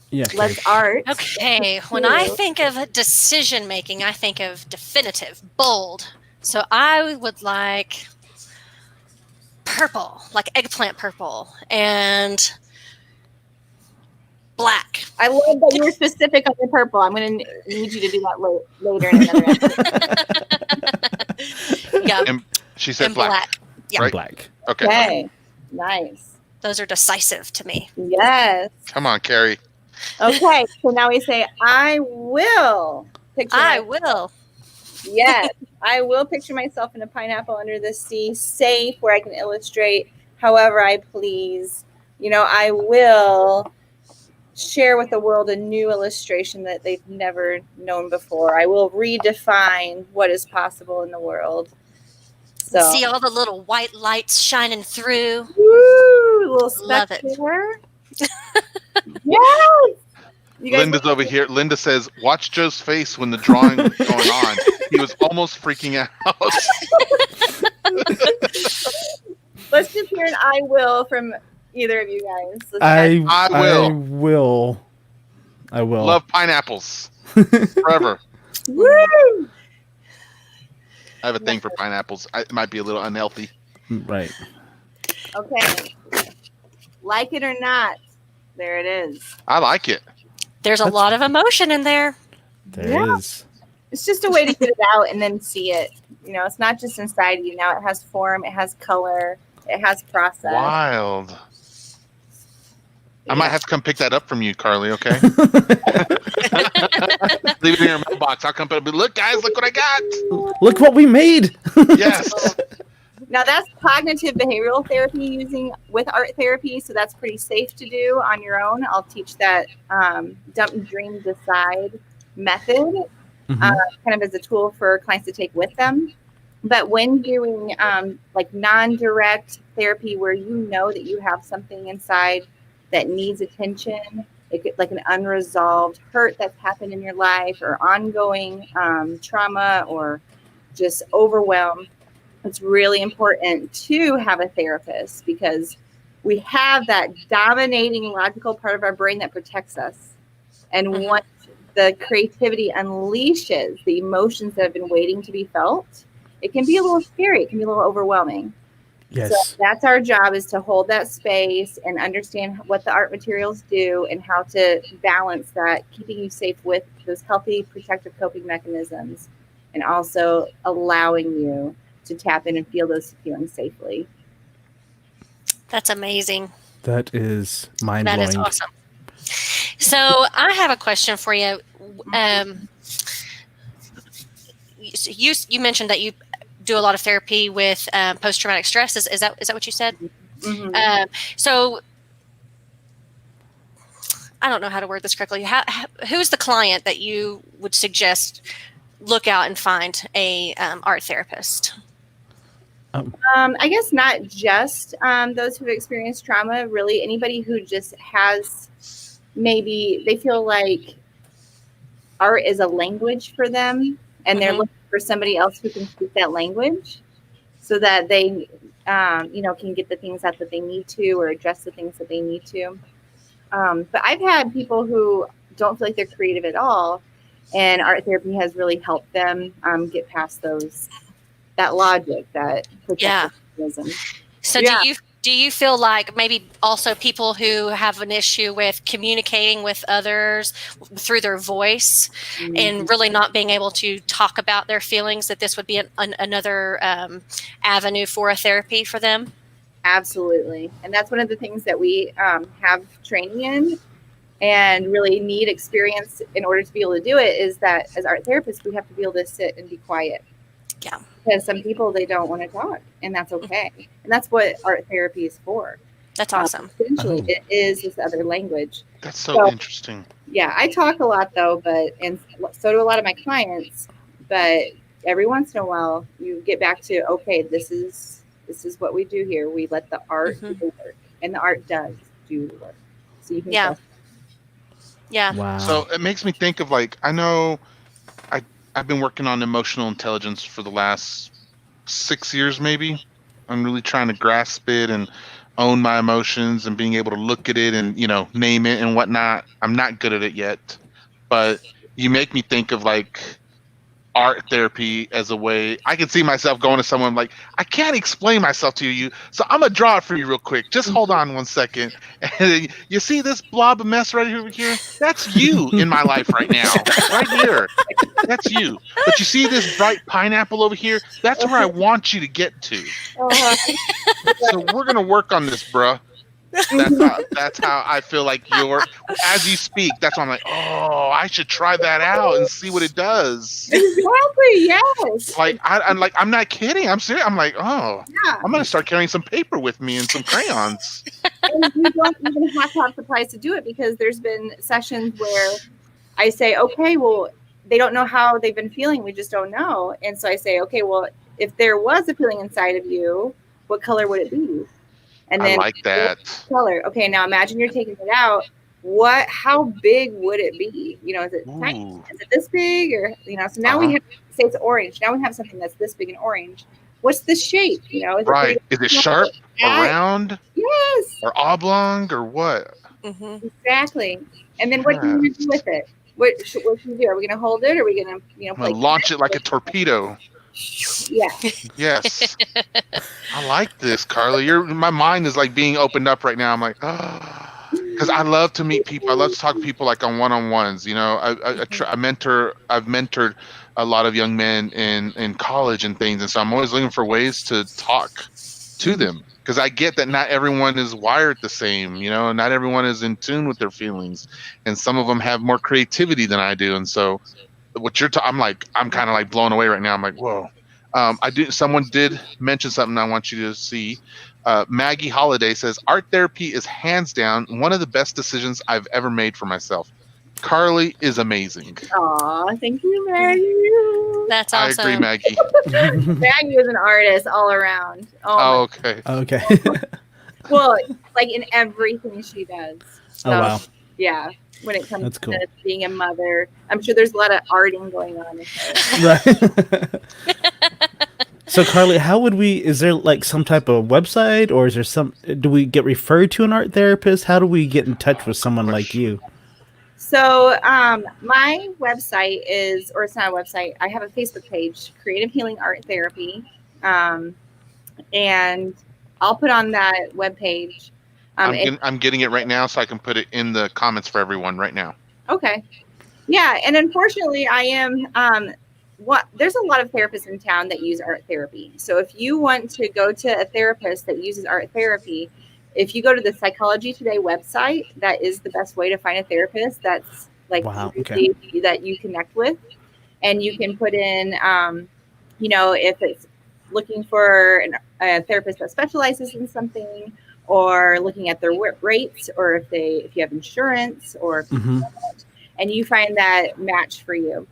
Yeah. Let's art. Okay. When I think of decision making, I think of definitive, bold. So I would like purple, like eggplant purple, and black. I love that you were specific on the purple. I'm going to need you to do that later in another episode. Yeah. And she said and black. Yeah. Right? Black. Okay. Nice. Those are decisive to me. Yes. Come on, Carrie. Okay. So now we say, I will picture. Yes. I will picture myself in a pineapple under the sea, safe, where I can illustrate however I please. I will share with the world a new illustration that they've never known before. I will redefine what is possible in the world. So See all the little white lights shining through. Woo, little Love it. spectator. Yes. Linda's over here. Linda says, watch Joe's face when the drawing was going on. He was almost freaking out. Let's just hear an I will from either of you guys. I will. Love pineapples. Forever. Woo! I have a thing for pineapples. It might be a little unhealthy. Right. Okay. Like it or not, there it is. I like it. There's a lot of emotion in there. There is. It's just a way to get it out and then see it. It's not just inside you. Now it has form, it has color, it has process. Wild. I might have to come pick that up from you, Carly, okay? Leave it in your mailbox. I'll come pick it up. Look, guys, look what I got. Look what we made. Yes. Now that's cognitive behavioral therapy using with art therapy, so that's pretty safe to do on your own. I'll teach that dump, dream, decide method kind of as a tool for clients to take with them. But when doing like non-direct therapy where you know that you have something inside that needs attention, like an unresolved hurt that's happened in your life or ongoing trauma or just overwhelm, it's really important to have a therapist because we have that dominating logical part of our brain that protects us. And once the creativity unleashes the emotions that have been waiting to be felt, it can be a little scary. It can be a little overwhelming. Yes. So that's our job, is to hold that space and understand what the art materials do and how to balance that, keeping you safe with those healthy protective coping mechanisms and also allowing you to tap in and feel those feelings safely. That's amazing. That is mind-blowing. That is awesome. So I have a question for you. You mentioned that you do a lot of therapy with post-traumatic stress. Is that what you said? Mm-hmm. So I don't know how to word this correctly. Who's the client that you would suggest look out and find a art therapist? I guess not just those who've experienced trauma, really anybody who just has, maybe they feel like art is a language for them and they're looking for somebody else who can speak that language so that they can get the things out that they need to or address the things that they need to. But I've had people who don't feel like they're creative at all, and art therapy has really helped them get past that logic, that perfectionism. So do you feel like maybe also people who have an issue with communicating with others through their voice and really not being able to talk about their feelings, that this would be another avenue for a therapy for them? Absolutely. And that's one of the things that we have training in and really need experience in order to be able to do it, is that as art therapists, we have to be able to sit and be quiet. Yeah. Because some people, they don't want to talk, and that's okay. And that's what art therapy is for. That's awesome. Essentially, it is this other language. That's so interesting. Yeah, I talk a lot though, and so do a lot of my clients. But every once in a while, you get back to, okay, this is what we do here. We let the art do the work, and the art does do the work. So you can Yeah. Wow. So it makes me think of, like, I know I've been working on emotional intelligence for the last 6 years, maybe. I'm really trying to grasp it and own my emotions and being able to look at it and, name it and whatnot. I'm not good at it yet, but you make me think of, like, art therapy as a way. I can see myself going to someone like, I can't explain myself to you, so I'm gonna draw it for you real quick. Just hold on 1 second. And you see this blob of mess right over here? That's you in my life right now, right here. That's you. But you see this bright pineapple over here? That's where I want you to get to. So we're gonna work on this, bruh. That's how I feel like as you speak. That's why I'm like, oh, I should try that out and see what it does. Exactly. Yes. Like I'm not kidding. I'm serious. I'm like, oh, Yeah. I'm gonna start carrying some paper with me and some crayons. And you don't even have to have supplies to do it, because there's been sessions where I say, okay, well, they don't know how they've been feeling. We just don't know. And so I say, okay, well, if there was a feeling inside of you, what color would it be? And then I like that. Color. Okay, now imagine you're taking it out. How big would it be? Is it tiny? Is it this big? Or so now we have, say it's orange. Now we have something that's this big and orange. What's the shape? Is it sharp or round? Yes. Or oblong or what? Mm-hmm. Exactly. And then what do you do with it? What should we do? Are we going to hold it? Or are we going to launch it like a torpedo? Yeah. Yes. I like this, Carly. My mind is like being opened up right now. I'm like, because I love to meet people. I love to talk to people, like, on one-on-ones. I've mentored a lot of young men in college and things, and so I'm always looking for ways to talk to them, because I get that not everyone is wired the same. Not everyone is in tune with their feelings, and some of them have more creativity than I do, and so. What I'm kind of like blown away right now. I'm like, whoa. Someone did mention something I want you to see. Maggie Holiday says, art therapy is hands down one of the best decisions I've ever made for myself. Carly is amazing. Aw, thank you, Maggie. That's awesome. I agree, Maggie. Maggie is an artist all around. Oh, okay. Okay. Well, like in everything she does. So, oh, wow. Yeah. When it comes cool. to being a mother, I'm sure there's a lot of arting going on. Right. So, Carly, is there like some type of website, or is there do we get referred to an art therapist? How do we get in touch with someone like you? So, my website or it's not a website. I have a Facebook page, Creative Healing Art Therapy. And I'll put on that webpage. I'm getting it right now, so I can put it in the comments for everyone right now. Okay. Yeah, and unfortunately, I am. There's a lot of therapists in town that use art therapy. So if you want to go to a therapist that uses art therapy, if you go to the Psychology Today website, that is the best way to find a therapist that's like that you connect with, and you can put in, if it's looking for a therapist that specializes in something, or looking at their rates, or if you have insurance, or and you find that match for you.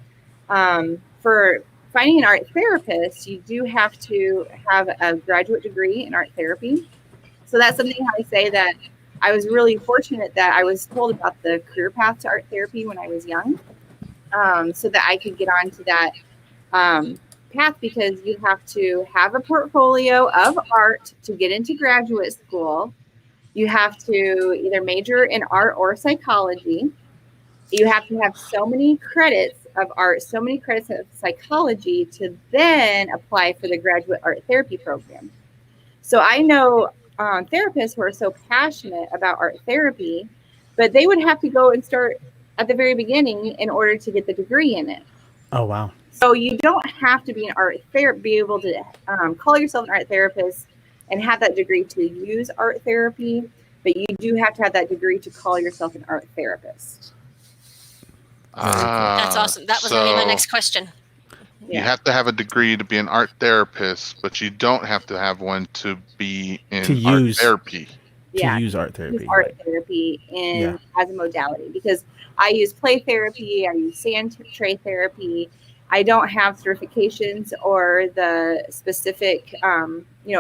For finding an art therapist, you do have to have a graduate degree in art therapy. So that's something I say that I was really fortunate that I was told about the career path to art therapy when I was young, so that I could get onto that path because you have to have a portfolio of art to get into graduate school. You have to either major in art or psychology. You have to have so many credits of art, so many credits of psychology to then apply for the graduate art therapy program. So I know therapists who are so passionate about art therapy, but they would have to go and start at the very beginning in order to get the degree in it. Oh, wow. So you don't have to be an art therapist, be able to call yourself an art therapist and have that degree to use art therapy, but you do have to have that degree to call yourself an art therapist. That's awesome. That was going to be my next question. You have to have a degree to be an art therapist, but you don't have to have one to be in art therapy. To use art therapy. Use art therapy as a modality, because I use play therapy, I use sand tray therapy. I don't have certifications or the specific,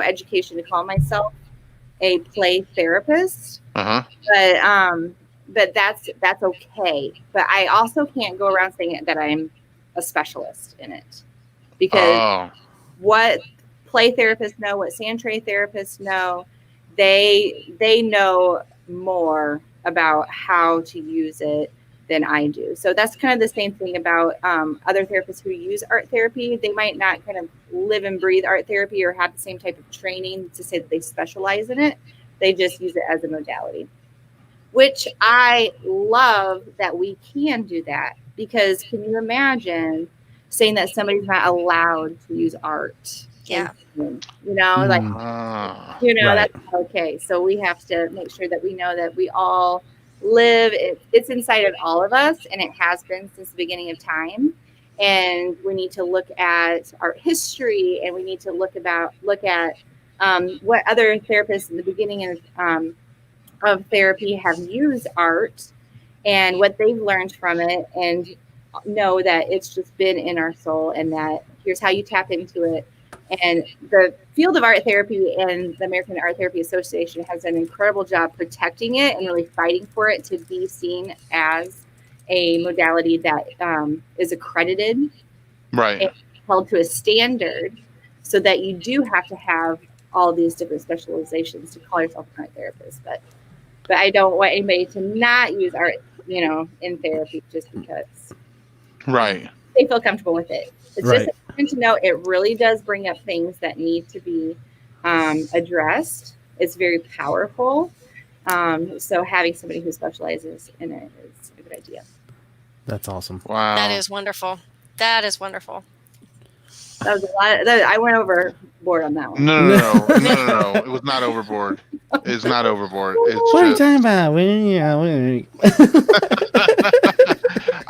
education to call myself a play therapist. Uh-huh. But that's okay. But I also can't go around saying that I'm a specialist in it, because what play therapists know, what sand tray therapists know, they know more about how to use it than I do. So that's kind of the same thing about other therapists who use art therapy. They might not kind of live and breathe art therapy or have the same type of training to say that they specialize in it. They just use it as a modality, which I love that we can do that, because can you imagine saying that somebody's not allowed to use art? Yeah. That's not okay. So we have to make sure that we know that we all live, it's inside of all of us, and it has been since the beginning of time. And we need to look at art history, and we need to look at what other therapists in the beginning of therapy have used art and what they've learned from it, and know that it's just been in our soul, and that here's how you tap into it. And the field of art therapy and the American Art Therapy Association has done an incredible job protecting it and really fighting for it to be seen as a modality that is accredited, right, and held to a standard, so that you do have to have all these different specializations to call yourself an art therapist. But I don't want anybody to not use art, in therapy just because. Right. They feel comfortable with it. It's just important to know it really does bring up things that need to be addressed. It's very powerful. So having somebody who specializes in it is a good idea. That's awesome. Wow. That is wonderful. That is wonderful. That was a lot. I went overboard on that one. No. It was not overboard. It's not overboard. It's what are you talking about?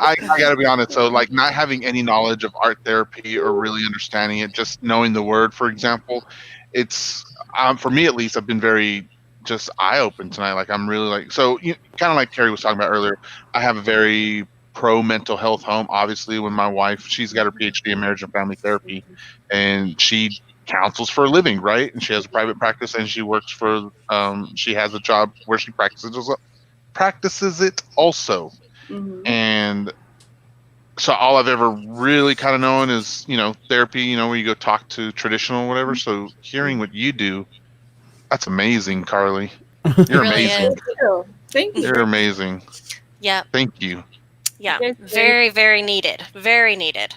I gotta be honest. So, like, not having any knowledge of art therapy or really understanding it, just knowing the word, for example, it's for me at least. I've been very just eye-open tonight. Like, I'm really so kind of like Carrie was talking about earlier. I have a very pro mental health home. Obviously, when my wife, she's got her PhD in marriage and family therapy, and she counsels for a living, right? And she has a private practice, and she works for. She has a job where she practices it also. Mm-hmm. And so all I've ever really kind of known is, therapy, where you go talk to traditional whatever. So hearing what you do, that's amazing, Karli. You're amazing. Thank you. You're amazing. Yeah. Thank you. Yeah. Very, very needed. Very needed.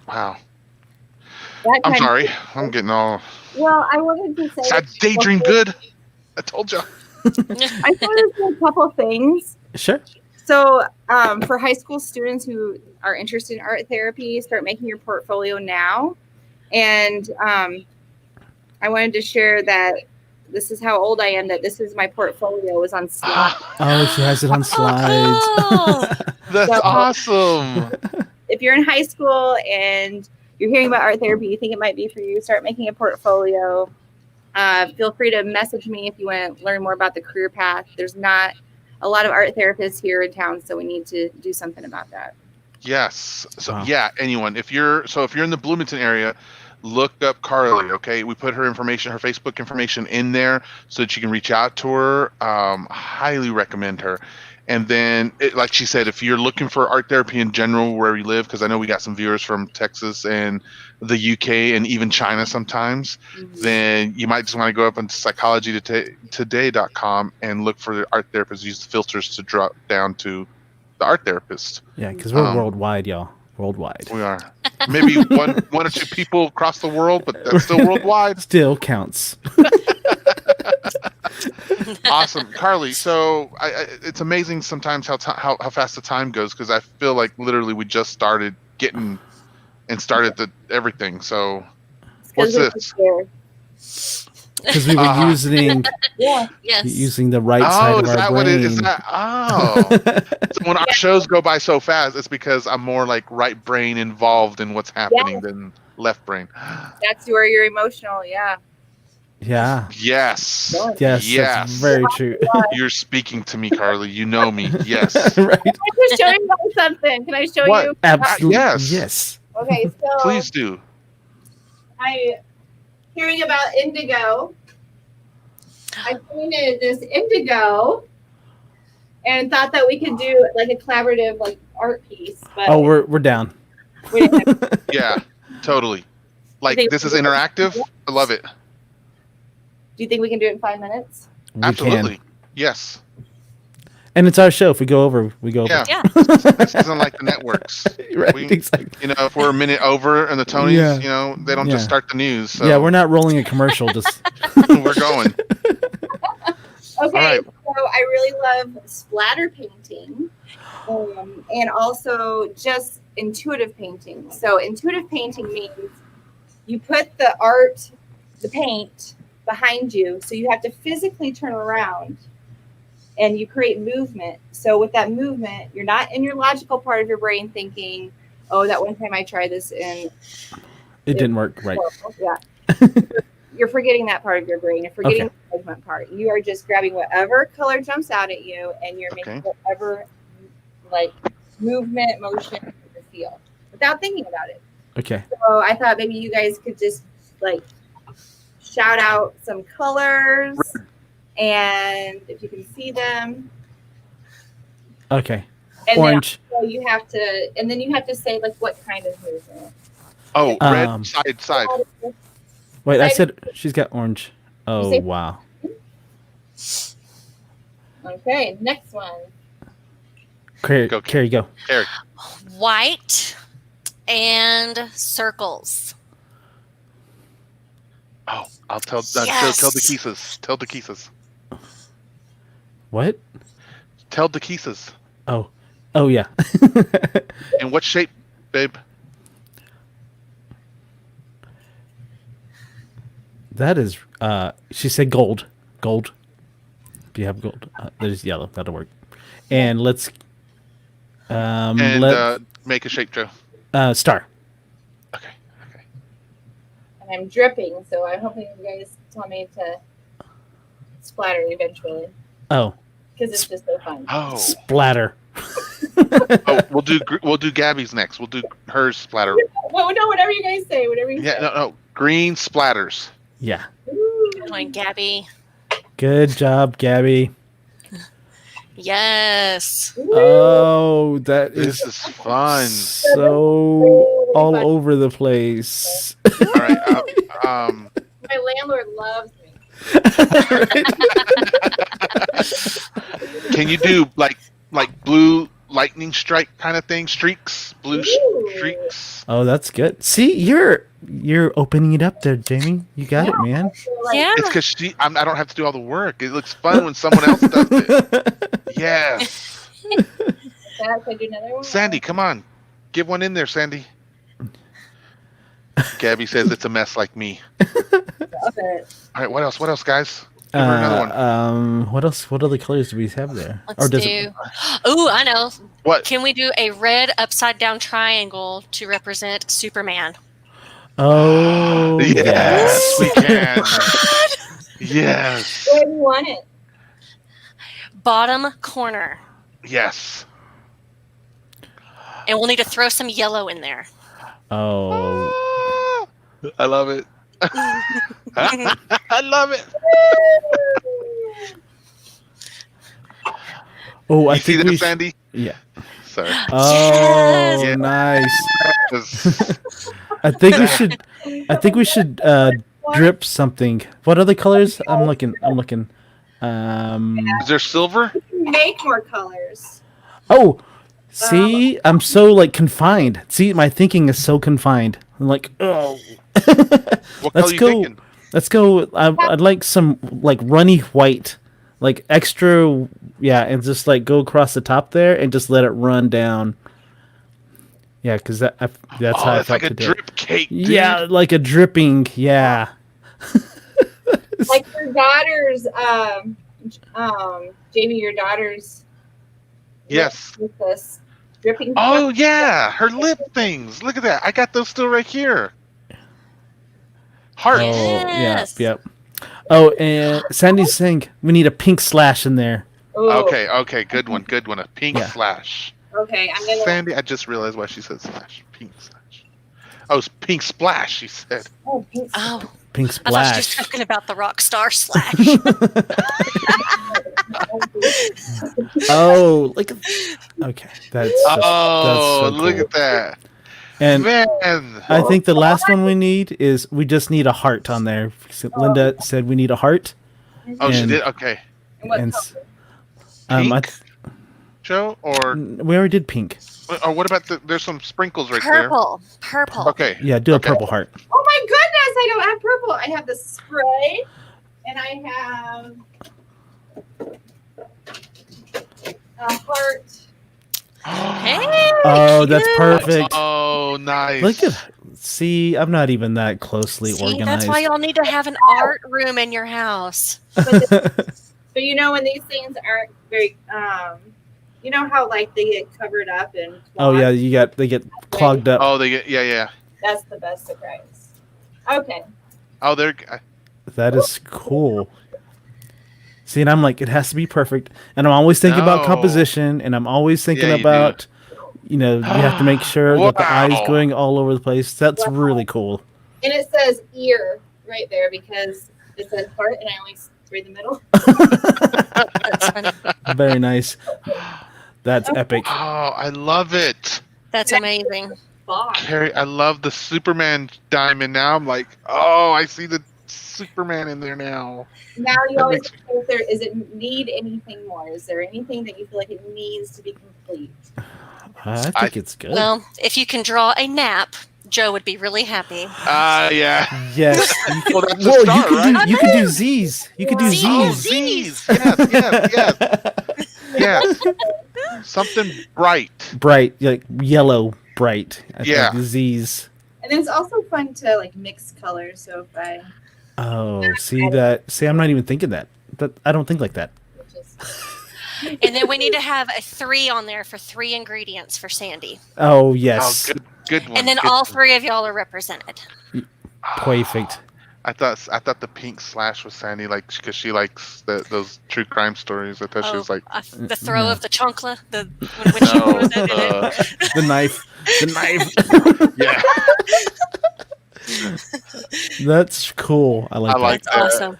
Wow. I'm sorry. I'm getting all. Well, I wanted to say. That daydream good. I told you. I wanted to say a couple things. Sure. So for high school students who are interested in art therapy, start making your portfolio now. And I wanted to share that this is how old I am, that this is my portfolio is on slides. Oh, she has it on slides. That's awesome. If you're in high school and you're hearing about art therapy, you think it might be for you, start making a portfolio. Feel free to message me if you want to learn more about the career path. There's not a lot of art therapists here in town, so we need to do something about that. Yes. So anyone, if you're in the Bloomington area, look up Karli. Okay, we put her information, her Facebook information in there so that you can reach out to her. Highly recommend her. And then, like she said, if you're looking for art therapy in general where you live, because I know we got some viewers from Texas and the UK and even China sometimes, then you might just want to go up on psychologytoday.com and look for the art therapist. Use the filters to drop down to the art therapist. Yeah, because we're worldwide, y'all. Worldwide. We are. Maybe one or two people across the world, but that's still worldwide. Still counts. Awesome, Carly. So it's amazing sometimes how fast the time goes, because I feel like literally we just started everything. So what's this? Because we were using the right side of our brain. Is that? Oh, so when our shows go by so fast, it's because I'm more like right brain involved in what's happening than left brain. That's where you're emotional. Yeah. Yeah. Yes. Yes. That's very true. You're speaking to me, Carly. You know me. Yes. Right. Can I just show you guys something? Can I show you? Absolutely. Yes. Yes. Okay. So please do. I hearing about indigo. I painted this indigo and thought that we could do like a collaborative like art piece. But we're down. Yeah, totally. Like this is interactive. I love it. Do you think we can do it in 5 minutes? Absolutely. Yes. And it's our show. If we go over, we go over. Yeah. This isn't like the networks. Right. Exactly. You know, if we're a minute over in the Tonys, you know, they don't just start the news. So. Yeah, we're not rolling a commercial. Just we're going. Okay, so I really love splatter painting and also just intuitive painting. So intuitive painting means you put the paint behind you, so you have to physically turn around and you create movement. So with that movement, you're not in your logical part of your brain thinking, oh, that one time I tried this and it didn't work right. Yeah. You're forgetting that part of your brain. You're forgetting the judgment part. You are just grabbing whatever color jumps out at you, and you're making whatever like movement, motion you feel without thinking about it. Okay. So I thought maybe you guys could just like shout out some colors, and if you can see them. Okay. And orange. Then you have to say like what kind of movement. Oh, red side. Wait, I said she's got orange. Oh, wow. Okay, next one. Carrie, go. Carrie. White and circles. Oh, I'll tell the kisses. Tell the kisses. What? Tell the kisses. Oh, yeah. In what shape, babe? That is, she said gold. Gold. Do you have gold? There's yellow. That'll work. And let's, make a shape, Joe. Star. Okay. And I'm dripping, so I'm hoping you guys tell me to splatter eventually. Oh. Because it's just so fun. Oh. Splatter. We'll do Gabby's next. We'll do hers splatter. Well, no, whatever you guys say. Whatever you say. No. Green splatters. Yeah. Good one, Gabby. Good job, Gabby. Yes. Oh, this is fun. So all over the place. All right. My landlord loves me. Can you do like blue lightning strike kind of thing? Streaks, blue streaks. Oh, that's good. See, you're opening it up there, Jamie. You got it, man. Yeah. It's because I don't have to do all the work. It looks fun when someone else does it. Yes. Can I do another one? Sandy, come on. Give one in there, Sandy. Gabby says it's a mess like me. Okay. All right, what else, guys? Give her another one. What else? What other colors do we have there? Oh, I know. What? Can we do a red upside down triangle to represent Superman? Oh, yes, we can. Yes. Where do you want it? Bottom corner. Yes. And we'll need to throw some yellow in there. Oh. I love it. I love it. Oh, I You see think that, Sandy? Yeah. Sorry. Oh, Yes. nice. Yes. I think we should. I think we should drip something. What other colors? I'm looking. Is there silver? Make more colors. Oh, see, I'm so like confined. See, my thinking is so confined. I'm like, oh. What Let's color you go. thinking? Let's go. I'd like some like runny white, like extra. Yeah, and just like go across the top there and just let it run down. Yeah, because that's how I It's felt like a today. drip cake, dude. Yeah, like a dripping. Yeah. Like your daughter's, Jamie, your daughter's. Yes. With this dripping. Oh yeah, her lip things. Look at that. I got those still right here. Hearts. Yes. Oh, yep. Oh, and Sandy's saying we need a pink slash in there. Ooh. Okay, good one. A pink slash. Okay, I'm gonna. Sandy, I just realized why she said slash. Pink slash. Oh, it's pink splash. She said. Oh, pink. Oh, Pink I thought she was splash. talking about the rock star slash. Oh, like. Okay, that's. Oh, that's so look cool. at that. And Man. I think the last one we need is we just need a heart on there. Linda said we need a heart. Oh, she and- did. Okay. And what And color? Pink, Joe, or we already did pink. what about there's some sprinkles right Purple. there. Okay. Yeah, do a Okay. purple heart. Oh my goodness! I don't have purple. I have the spray, and I have a heart. Hey, Oh, that's cute. perfect. Oh, nice. Look at. See, I'm not even that closely See, organized. that's why y'all need to have an art room in your house. But you know when these things aren't very, you know how like they get covered up and. Oh yeah, clogged? they get clogged up. Oh, they get yeah. That's the best surprise. Okay. Oh, they're That is cool. See, and I'm like, it has to be perfect, and I'm always thinking about No. composition, and I'm always thinking Yeah, you about, you know, you have to make sure that the eye's Wow. going all over the place. That's really cool. And it says ear right there because it says heart, and I only read the middle. That's funny. Very nice. That's epic. Oh, I love it. That's amazing. Box. Carrie, I love the Superman diamond. Now I'm like, oh, I see the Superman in there now. Now you That always makes- think if there is it need anything more? Is there anything that you feel like it needs to be complete? I think it's good. Well, if you can draw a nap, Joe would be really happy. Yeah. Yes. You can, Well, that's a whoa, star, you can right? do you can do Z's. You can do Z's. Oh, Z's. Z's. Yes. Something bright. Bright, like yellow, bright. I Yeah. think Z's. And then it's also fun to like mix colors. So if I Oh, see that? See, I'm not even thinking that. I don't think like that. just And then we need to have a 3 on there for 3 ingredients for Sandy. Oh yes, Oh, good one. And then good all one. 3 of y'all are represented. perfect. I thought the pink slash was Sandy, like because she likes those true crime stories. I thought she was like, The throw no. of the chonkla, when she no, throws it in it. The knife. yeah, That's cool. I like I like that. That's that. awesome.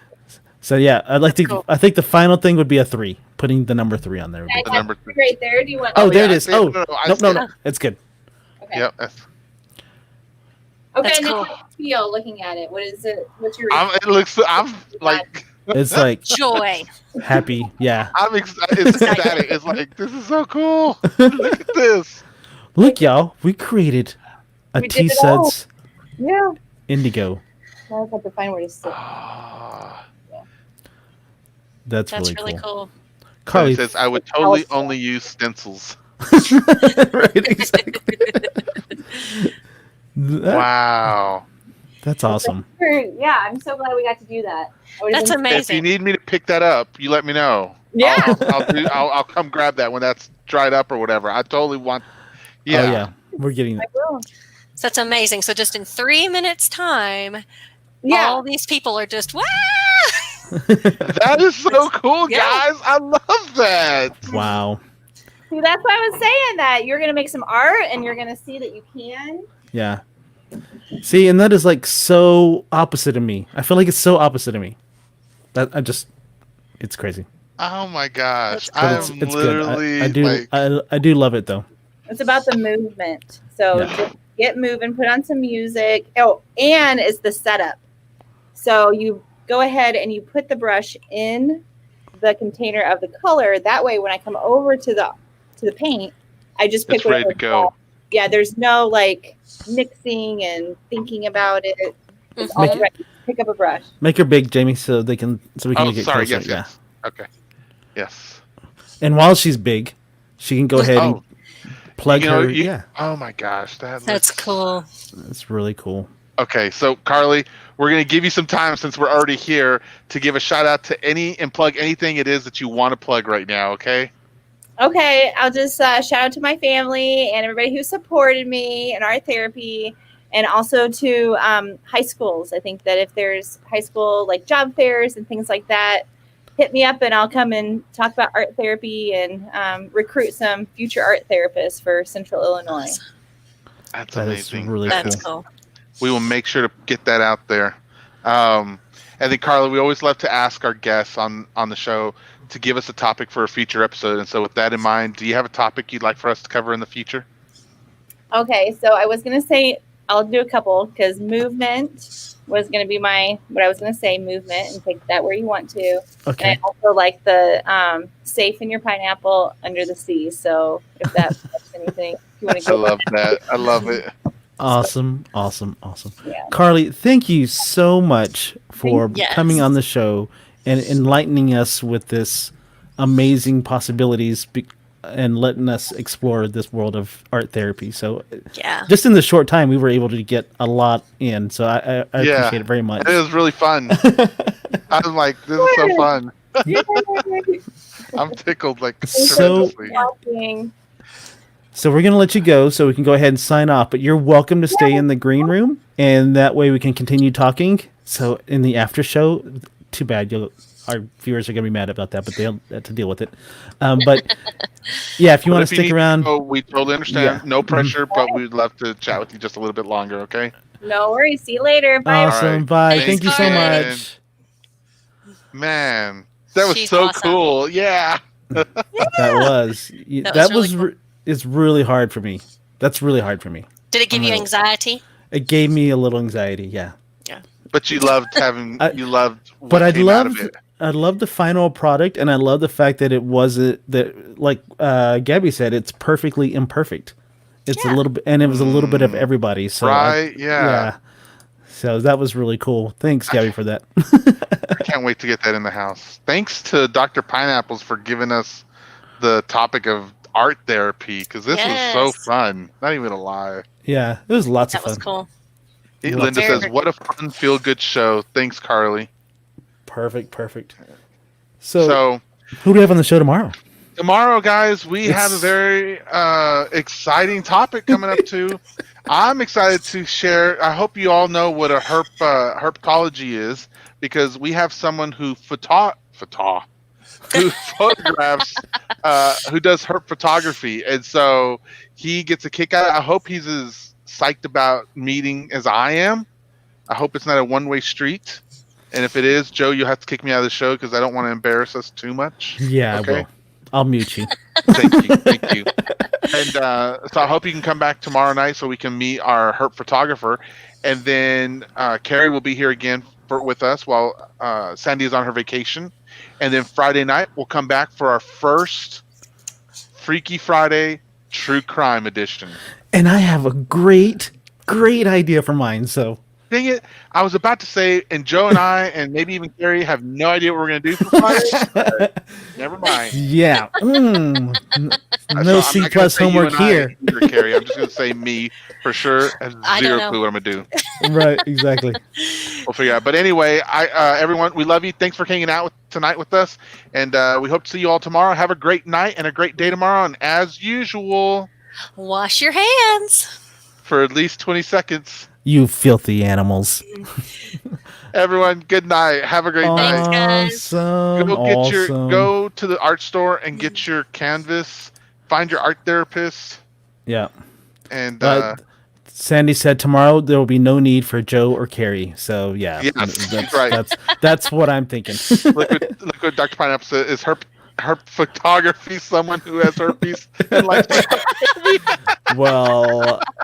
So yeah, I'd like to. That's cool. I think the final thing would be a 3. Putting the number 3 on there. Would be I The cool. number 3. right there. Do you want? Oh, there yeah, it is. I see it. Oh, I no, see no, it. no. It's good. Okay. Yep. Okay. That's And then cool. how do you feel looking at it? What is it? What's your? I'm like, It's like Joy. happy. Yeah. I'm excited. It's ecstatic. It's like, this is so cool. Look at this. Look, y'all. We created a We did it all. T-Suds Yeah. Indigo. Now I have to find where to sit. Ah. That's That's really really cool. Carly It says, I would totally only use stencils. right, exactly. Wow. That's awesome. Yeah, I'm so glad we got to do that. That's If you amazing. need me to pick that up, you let me know. Yeah. I'll come grab that when that's dried up or whatever. I totally want. Yeah. Oh yeah. We're getting I will. So that's amazing. So just in 3 minutes time, Yeah. all these people are just, wow! That is so cool, Yeah. guys. I love that. Wow. See, that's why I was saying that you're gonna make some art and you're gonna see that you can. Yeah. See, and that is like so opposite of me. I feel like it's so opposite of me. That it's crazy. Oh my gosh. That's cool. I'm It's literally good. I do. like, I do love it though. It's about the movement. So just get moving, put on some music. Oh, and it's the setup. So you go ahead and you put the brush in the container of the color. That way, when I come over to the paint, I just pick it's ready to go. Yeah, there's no like mixing and thinking about it. It's all right. Pick up a brush. Make her big, Jamie, so we can get sorry, closer. yes. Okay. Yes. And while she's big, she can go ahead and plug her. Oh my gosh, that's cool. That's really cool. Okay, so Carly, we're going to give you some time since we're already here to give a shout out to and plug anything it is that you want to plug right now, okay? Okay, I'll just shout out to my family and everybody who supported me in art therapy, and also to high schools. I think that if there's high school like job fairs and things like that, hit me up and I'll come and talk about art therapy and recruit some future art therapists for Central Illinois. That's amazing. Really That's cool. We will make sure to get that out there. And then, Carla, we always love to ask our guests on the show to give us a topic for a future episode. And so with that in mind, do you have a topic you'd like for us to cover in the future? Okay, so I was going to say, I'll do a couple because movement was going to be what I was going to say, movement, and take that where you want to. Okay. And I also like the safe in your pineapple under the sea. So if that's anything, if you want to go. I love that. I love it. Awesome. Yeah. Carly, thank you so much for Yes. coming on the show and enlightening us with this amazing possibilities and letting us explore this world of art therapy. So just in the short time, we were able to get a lot in. So I appreciate it very much. It was really fun. I was like, this is so fun. I'm tickled tremendously. So we're going to let you go so we can go ahead and sign off, but you're welcome to stay in the green room, and that way we can continue talking. So in the after show, too bad our viewers are going to be mad about that, but they'll have to deal with it. But yeah, if you want to stick around. We totally understand. No pressure, but we'd love to chat with you just a little bit longer, okay? No worries. See you later. Bye. Awesome. Right. Bye. Thank you so much. Man, that was She's so awesome. cool. Yeah. That was it's really hard for me. That's really hard for me. Did it give you anxiety? It gave me a little anxiety, yeah. But you loved having I love the final product, and I love the fact that it wasn't that, like Gabby said, it's perfectly imperfect. It's a little bit, and it was a little bit of everybody. So yeah. So that was really cool. Thanks, Gabby, for that. I can't wait to get that in the house. Thanks to Dr. Pineapples for giving us the topic of art therapy, because this was so fun. Not even a lie. Yeah, it was lots of fun. That was cool. Linda says, "What a fun, feel-good show." Thanks, Carly. Perfect. So who do we have on the show tomorrow? Tomorrow, guys, we have a very exciting topic coming up too. I'm excited to share. I hope you all know what a herpetology is, because we have someone who photographs, who does herp photography, and so he gets a kick out of it. I hope he's as psyched about meeting as I am. I hope it's not a one-way street. And if it is, Joe, you'll have to kick me out of the show because I don't want to embarrass us too much. Yeah, okay? I will. I'll mute you. Thank you. And so I hope you can come back tomorrow night so we can meet our herp photographer. And then Carrie will be here again with us while Sandy is on her vacation. And then Friday night, we'll come back for our first Freaky Friday True Crime edition. And I have a great idea for mine, so... Dang it. I was about to say, and Joe and I, and maybe even Carrie, have no idea what we're going to do for Friday. Never mind. Yeah. No C+ homework here. Either, Carrie. I'm just going to say me for sure. I have zero clue what I'm going to do. Right, exactly. We'll figure out. But anyway, everyone, we love you. Thanks for hanging out tonight with us. And we hope to see you all tomorrow. Have a great night and a great day tomorrow. And as usual, wash your hands for at least 20 seconds. You filthy animals. Everyone, good night. Have a great night. Thanks, guys. Go to the art store and get your canvas. Find your art therapist. Yeah. And Sandy said tomorrow there will be no need for Joe or Carrie. So yeah, that's right. That's what I'm thinking. Look what Dr. Pineapple said. Is her photography someone who has herpes and likes Well,